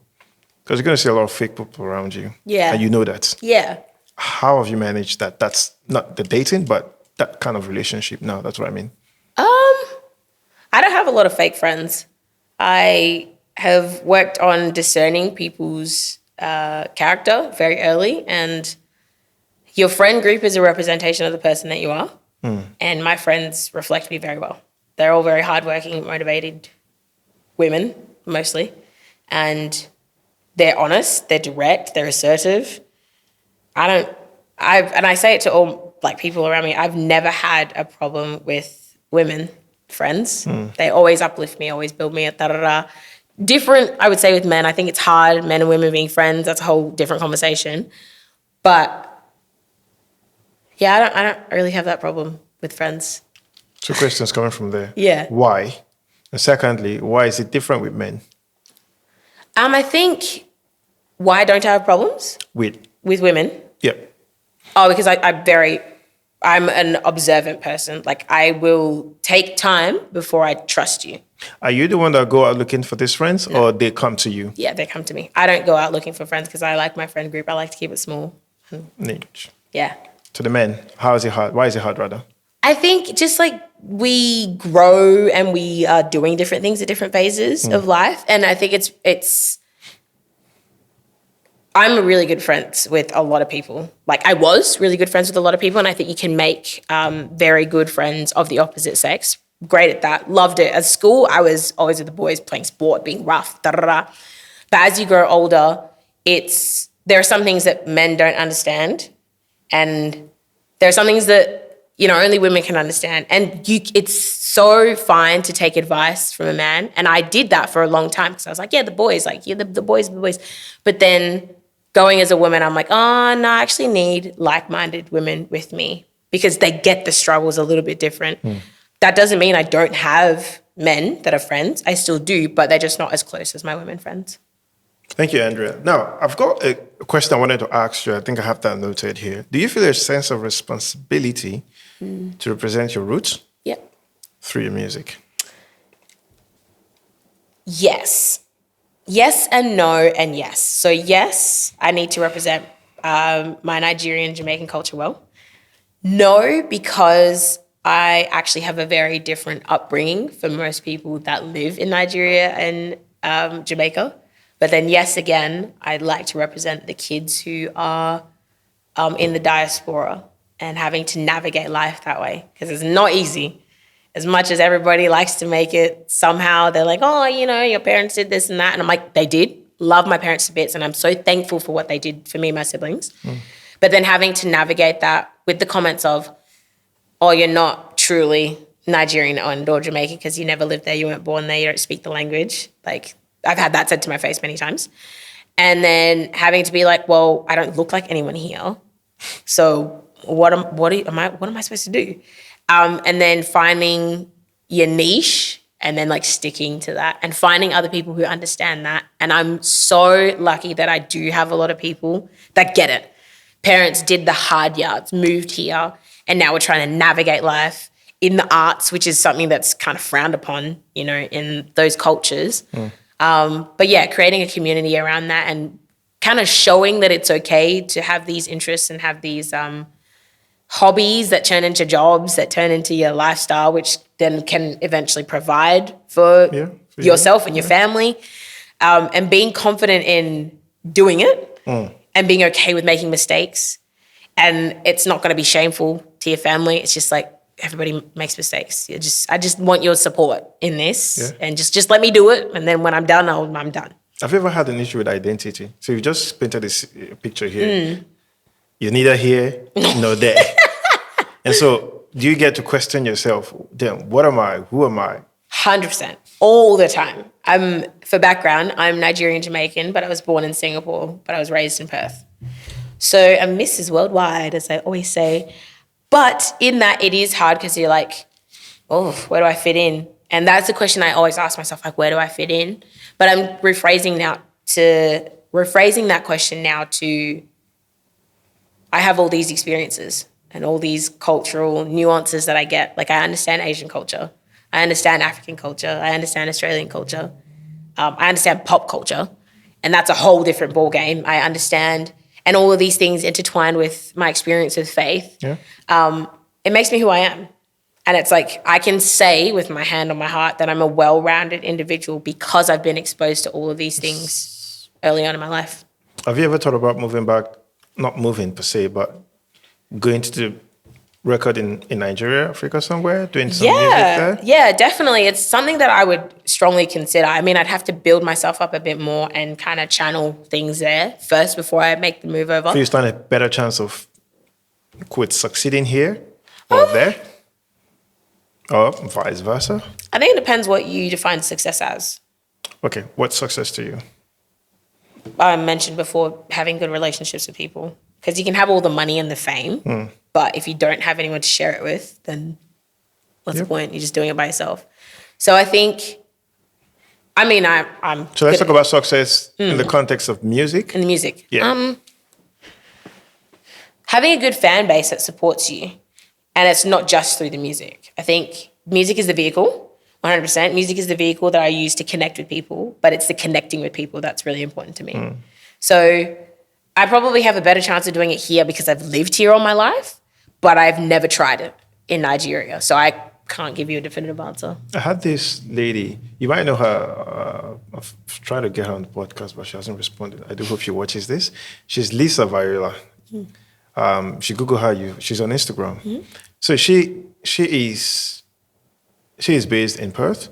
because you're going to see a lot of fake people around you. Yeah. And you know that. Yeah. How have you managed that? That's not the dating, but that kind of relationship. No, that's what I mean. I don't have a lot of fake friends. I have worked on discerning people's character very early, and your friend group is a representation of the person that you are. And my friends reflect me very well. They're all very hardworking, motivated women, mostly. And they're honest, they're direct, they're assertive. And I say it to all people around me, I've never had a problem with women friends. They always uplift me, always build me, Different, I would say, with men. I think it's hard, men and women being friends. That's a whole different conversation. But yeah, I don't really have that problem with friends. 2 questions coming from there. Yeah. Why? And secondly, why is it different with men? I think why don't I have problems With women? Yep. Oh, because I'm an observant person. I will take time before I trust you. Are you the one that go out looking for these friends or they come to you? Yeah, they come to me. I don't go out looking for friends because I like my friend group. I like to keep it small. Niche. Yeah. To the men, how is it hard? Why is it hard, rather? I think just we grow and we are doing different things at different phases of life. And I think I'm really good friends with a lot of people. I was really good friends with a lot of people, and I think you can make very good friends of the opposite sex. Great at that. Loved it. At school, I was always with the boys playing sport, being rough, But as you grow older, there are some things that men don't understand, and there are some things that only women can understand. And it's so fine to take advice from a man. And I did that for a long time because I was like, yeah, the boys, the boys. But then going as a woman, I'm like, oh, no, I actually need like-minded women with me because they get the struggles a little bit different. That doesn't mean I don't have men that are friends. I still do, but they're just not as close as my women friends. Thank you, Andrea. Now, I've got a question I wanted to ask you. I think I have that noted here. Do you feel a sense of responsibility to represent your roots? Yep. Through your music? Yes. Yes and no and yes. So yes, I need to represent my Nigerian Jamaican culture well. No, because I actually have a very different upbringing from most people that live in Nigeria and Jamaica. But then yes, again, I'd like to represent the kids who are in the diaspora and having to navigate life that way because it's not easy. As much as everybody likes to make it, somehow they're like, oh, your parents did this and that. And I'm like, they did. Love my parents to bits. And I'm so thankful for what they did for me and my siblings. But then having to navigate that with the comments of, oh, you're not truly Nigerian or Jamaican because you never lived there, you weren't born there, you don't speak the language. I've had that said to my face many times. And then having to be like, well, I don't look like anyone here. So what am I supposed to do? And then finding your niche and then sticking to that and finding other people who understand that. And I'm so lucky that I do have a lot of people that get it. Parents did the hard yards, moved here, and now we're trying to navigate life in the arts, which is something that's kind of frowned upon, in those cultures. But yeah, creating a community around that and kind of showing that it's okay to have these interests and have these hobbies that turn into jobs, that turn into your lifestyle, which then can eventually provide for yourself and your family. And being confident in doing it and being okay with making mistakes. And it's not going to be shameful to your family. It's just everybody makes mistakes. I just want your support in this and just let me do it. And then when I'm done, I'm done. Have you ever had an issue with identity? So you just painted this picture here. You're neither here nor there. And so do you get to question yourself, damn, what am I? Who am I? 100%. All the time. For background, I'm Nigerian Jamaican, but I was born in Singapore, but I was raised in Perth. So I'm Mrs. Worldwide, as I always say. But in that, it is hard because you're like, oh, where do I fit in? And that's the question I always ask myself, like, where do I fit in? But I'm rephrasing that question now to, I have all these experiences and all these cultural nuances that I get. Like, I understand Asian culture. I understand African culture. I understand Australian culture. I understand pop culture. And that's a whole different ballgame. I understand, and all of these things intertwined with my experience with faith. Yeah. It makes me who I am. And it's like, I can say with my hand on my heart that I'm a well-rounded individual because I've been exposed to all of these things early on in my life. Have you ever thought about moving back, not moving per se, but going to the record in Nigeria, Africa somewhere, doing some music there? Yeah, definitely. It's something that I would strongly consider. I mean, I'd have to build myself up a bit more and kind of channel things there first before I make the move over. So you stand a better chance of quit succeeding here or there? Or vice versa? I think it depends what you define success as. Okay, what's success to you? I mentioned before, having good relationships with people. Because you can have all the money and the fame, but if you don't have anyone to share it with, then what's the point? You're just doing it by yourself. So I think, I mean, I'm So let's talk about success in the context of music. in the music. Yeah. Having a good fan base that supports you, and it's not just through the music. I think music is the vehicle, 100%. Music is the vehicle that I use to connect with people, but it's the connecting with people that's really important to me. So I probably have a better chance of doing it here because I've lived here all my life, but I've never tried it in Nigeria. So I can't give you a definitive answer. I had this lady, you might know her, I've tried to get her on the podcast, but she hasn't responded. I do hope she watches this. She's Lisa Varela. If you Google her, she's on Instagram. So she is based in Perth.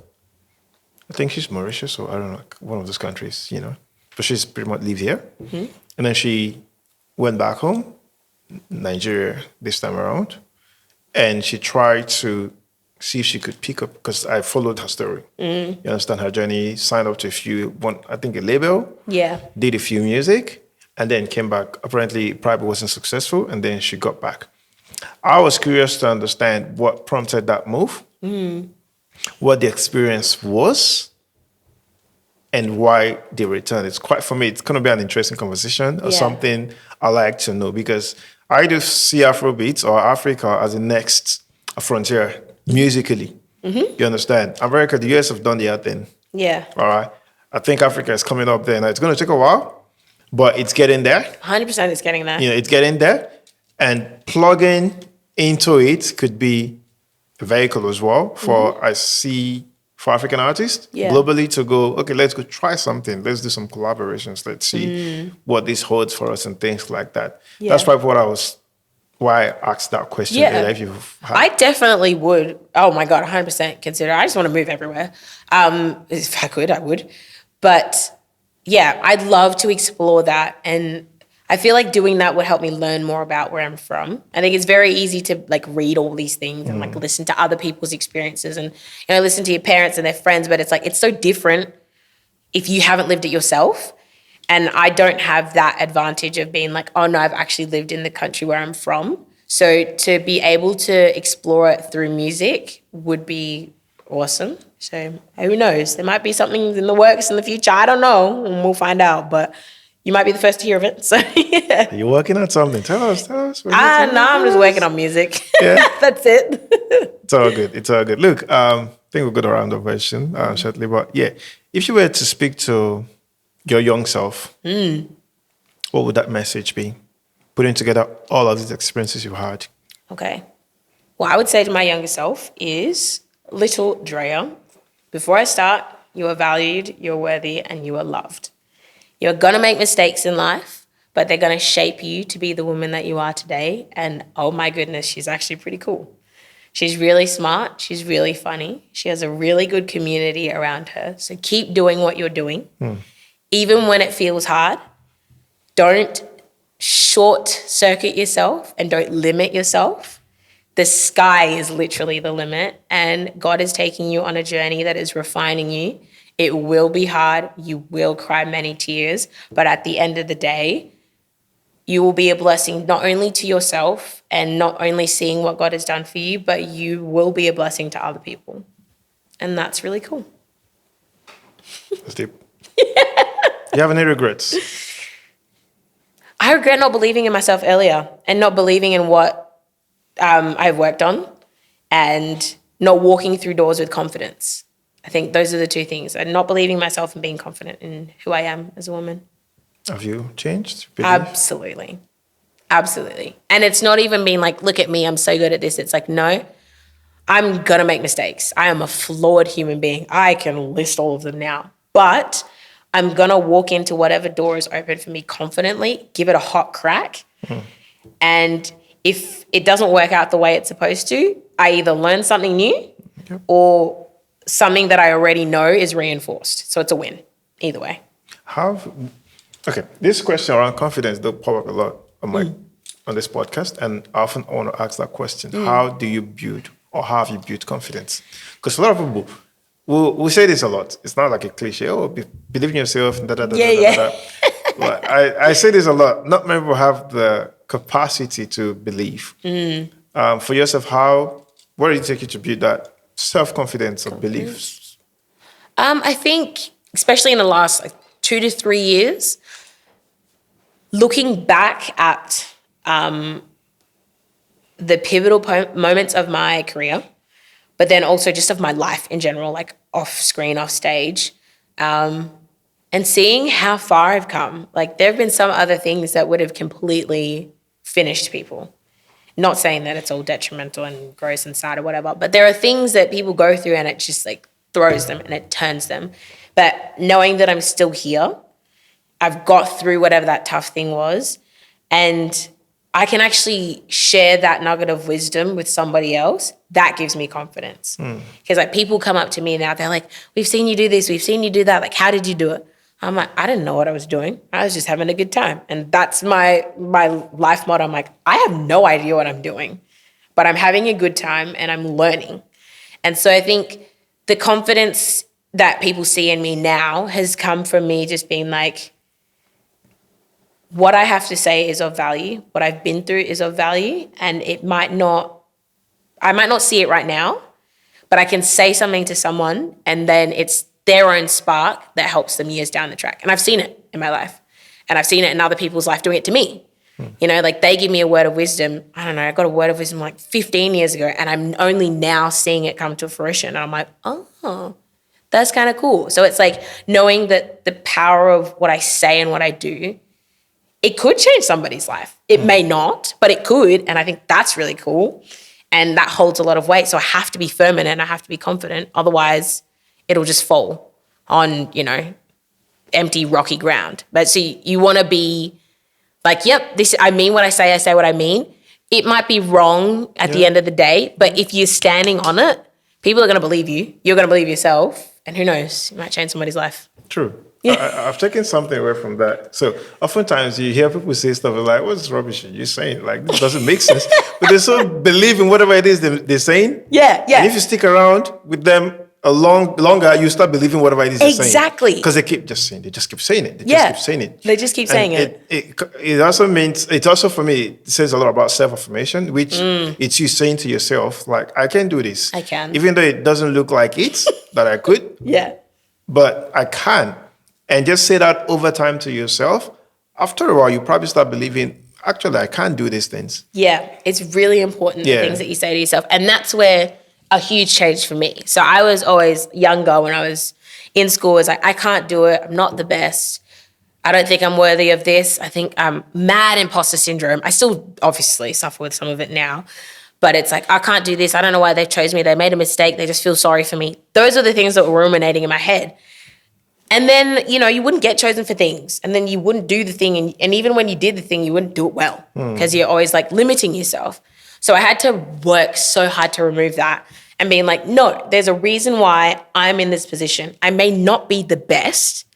I think she's Mauritius or I don't know, like one of those countries, you know. But she's pretty much live here. And then she went back home, Nigeria this time around, and she tried to see if she could pick up, because I followed her story. You understand her journey, signed up to a label, did a few music, and then came back. Apparently, probably wasn't successful, and then she got back. I was curious to understand what prompted that move, what the experience was, and why they returned. For me, it's going to be an interesting conversation or something I like to know, because I do see Afrobeats or Africa as the next frontier musically. You understand? America, the US have done their thing. Yeah. All right. I think Africa is coming up there. Now, it's going to take a while, but it's getting there. 100% it's getting there. You know, it's getting there. And plugging into it could be a vehicle as well for African artists globally to go, okay, let's go try something. Let's do some collaborations. Let's see what this holds for us and things like that. That's probably why I asked that question. If you've I definitely would. Oh my God, 100% consider. I just want to move everywhere. If I could, I would. But yeah, I'd love to explore that. And I feel like doing that would help me learn more about where I'm from. I think it's very easy to like read all these things and like listen to other people's experiences and, you know, listen to your parents and their friends, but it's like, it's so different if you haven't lived it yourself. And I don't have that advantage of being like, oh no, I've actually lived in the country where I'm from. So to be able to explore it through music would be awesome. So who knows? There might be something in the works in the future. I don't know, and we'll find out. But you might be the first to hear of it. So yeah. You're working on something. Tell us. No, I'm just working on music. Yeah. That's it. It's all good. Look, I think we'll go to a round of question shortly. But yeah, if you were to speak to your young self, what would that message be? Putting together all of these experiences you've had. Okay. What I would say to my younger self is, little Drea, before I start, you are valued, you're worthy, and you are loved. You're going to make mistakes in life, but they're going to shape you to be the woman that you are today. And oh my goodness, she's actually pretty cool. She's really smart. She's really funny. She has a really good community around her. So keep doing what you're doing. Even when it feels hard, don't short circuit yourself and don't limit yourself. The sky is literally the limit, and God is taking you on a journey that is refining you. It will be hard. You will cry many tears, but at the end of the day, you will be a blessing not only to yourself and not only seeing what God has done for you, but you will be a blessing to other people. And that's really cool. That's deep. You have any regrets? I regret not believing in myself earlier and not believing in what I've worked on and not walking through doors with confidence. I think those are the two things. And not believing myself and being confident in who I am as a woman. Have you changed? Absolutely. Absolutely. And it's not even being like, look at me, I'm so good at this. It's like, no, I'm going to make mistakes. I am a flawed human being. I can list all of them now. But I'm going to walk into whatever door is open for me confidently, give it a hot crack. And if it doesn't work out the way it's supposed to, I either learn something new or something that I already know is reinforced. So it's a win either way. Okay, this question around confidence does pop up a lot on this podcast, and I often want to ask that question. How do you build or how have you built confidence? Because a lot of people will say this a lot. It's not like a cliche, believe in yourself, da. But I say this a lot. Not many people have the capacity to believe. For yourself, where did it take you to build that self-confidence or beliefs? I think, especially in the last 2 to 3 years, looking back at the pivotal moments of my career, but then also just of my life in general, like off screen, off stage, and seeing how far I've come. Like there have been some other things that would have completely finished people. Not saying that it's all detrimental and gross and sad or whatever, but there are things that people go through and it just like throws them and it turns them. But knowing that I'm still here, I've got through whatever that tough thing was, and I can actually share that nugget of wisdom with somebody else. That gives me confidence. Because like people come up to me now, they're like, we've seen you do this, we've seen you do that. Like, how did you do it? I'm like, I didn't know what I was doing. I was just having a good time. And that's my life motto. I'm like, I have no idea what I'm doing, but I'm having a good time and I'm learning. And so I think the confidence that people see in me now has come from me just being like, what I have to say is of value. What I've been through is of value. And I might not see it right now, but I can say something to someone and then it's their own spark that helps them years down the track. And I've seen it in my life and I've seen it in other people's life doing it to me. You know, like they give me a word of wisdom. I don't know, I got a word of wisdom like 15 years ago and I'm only now seeing it come to fruition. And I'm like, oh, that's kind of cool. So it's like knowing that the power of what I say and what I do, it could change somebody's life. It may not, but it could. And I think that's really cool. And that holds a lot of weight. So I have to be firm in it and I have to be confident. Otherwise, it'll just fall on, empty, rocky ground. But so you want to be like, yep, I mean what I say what I mean. It might be wrong at the end of the day, but if you're standing on it, people are going to believe you. You're going to believe yourself. And who knows, you might change somebody's life. True. I've taken something away from that. So oftentimes you hear people say stuff like, what's rubbish you're saying? Like, this doesn't make sense. But they so believe in whatever it is they're saying. Yeah. And if you stick around with them longer, you start believing whatever it is they're saying. Exactly. Because they keep just saying, they just keep saying it. They just keep saying it. It also means, for me, it says a lot about self-affirmation, which it's you saying to yourself, like, I can do this. I can. Even though it doesn't look like it, that I could. Yeah. But I can. And just say that over time to yourself. After a while, you probably start believing, actually, I can do these things. Yeah, it's really important, the things that you say to yourself. And that's where a huge change for me. So I was always younger when I was in school. I was like, I can't do it. I'm not the best. I don't think I'm worthy of this. I think I'm mad imposter syndrome. I still obviously suffer with some of it now. But it's like, I can't do this. I don't know why they chose me. They made a mistake. They just feel sorry for me. Those are the things that were ruminating in my head. And then, you wouldn't get chosen for things. And then you wouldn't do the thing. And even when you did the thing, you wouldn't do it well because you're always like limiting yourself. So I had to work so hard to remove that and being like, no, there's a reason why I'm in this position. I may not be the best,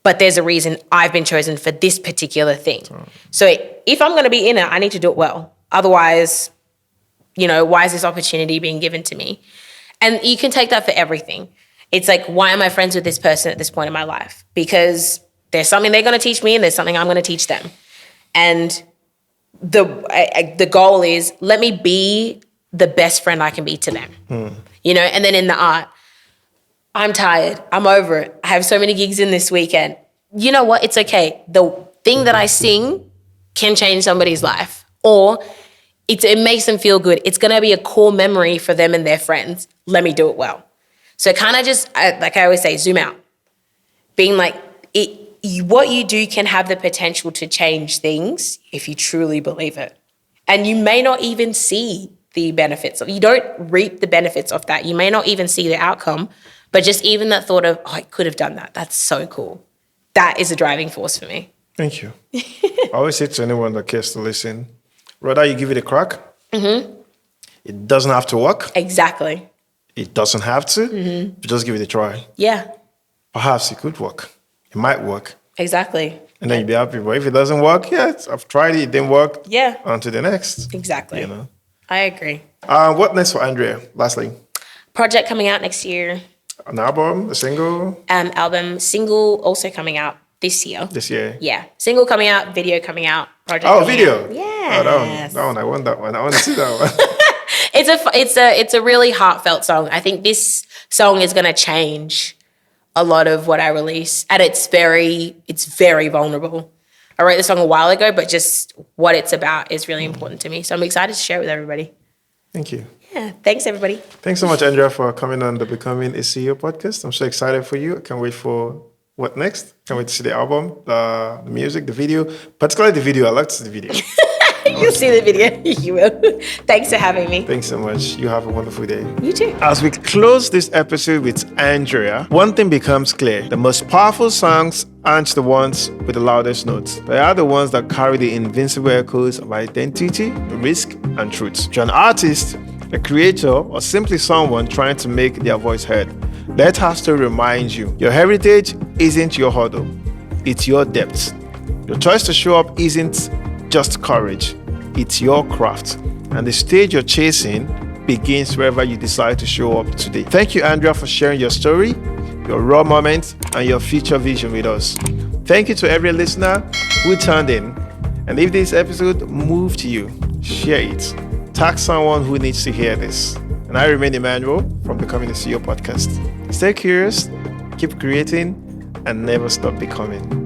but there's a reason I've been chosen for this particular thing. So if I'm going to be in it, I need to do it well. Otherwise, why is this opportunity being given to me? And you can take that for everything. It's like, why am I friends with this person at this point in my life? Because there's something they're going to teach me and there's something I'm going to teach them. And the goal is, let me be the best friend I can be to them. You know, and then in the art, I'm tired. I'm over it. I have so many gigs in this weekend. You know what? It's okay. The thing that I sing can change somebody's life, or it makes them feel good. It's going to be a core memory for them and their friends. Let me do it well. So kind of just, like I always say, zoom out. Being like, what you do can have the potential to change things if you truly believe it. And you may not even see the benefits. You don't reap the benefits of that. You may not even see the outcome, but just even that thought of, I could have done that. That's so cool. That is a driving force for me. Thank you. I always say to anyone that cares to listen, rather you give it a crack. It doesn't have to work. Exactly. It doesn't have to. Just give it a try. Yeah. Perhaps it could work. It might work. Exactly. And then you'll be happy. But if it doesn't work, I've tried it. It didn't work. Yeah. On to the next. Exactly. You know. I agree. What next for Andrea? Lastly. Project coming out next year. An album? A single? Single also coming out this year. This year? Yeah. Single coming out, video coming out. Project Oh, coming video. Out. Yeah. That one. I want that one. I want to see that one. It's a really heartfelt song. I think this song is going to change a lot of what I release, and it's very vulnerable. I wrote the song a while ago, but just what it's about is really important to me. So I'm excited to share it with everybody. Thank you. Yeah. Thanks, everybody. Thanks so much, Andrea, for coming on the Becoming a CEO podcast. I'm so excited for you. I can't wait for what next. Can't wait to see the album, the music, the video, particularly the video. I like to see the video. You'll see the video. You will. Thanks for having me. Thanks so much. You have a wonderful day. You too. As we close this episode with Andrea, one thing becomes clear. The most powerful songs aren't the ones with the loudest notes. They are the ones that carry the invincible echoes of identity, risk, and truth. If you're an artist, a creator, or simply someone trying to make their voice heard, let our story remind you, your heritage isn't your hurdle, it's your depth. Your choice to show up isn't just courage, it's your craft. And the stage you're chasing begins wherever you decide to show up today. Thank you, Andrea, for sharing your story, your raw moments, and your future vision with us. Thank you to every listener who tuned in. And if this episode moved you, share it. Tag someone who needs to hear this. And I remain Emmanuel from Becoming a CEO podcast. Stay curious, keep creating, and never stop becoming.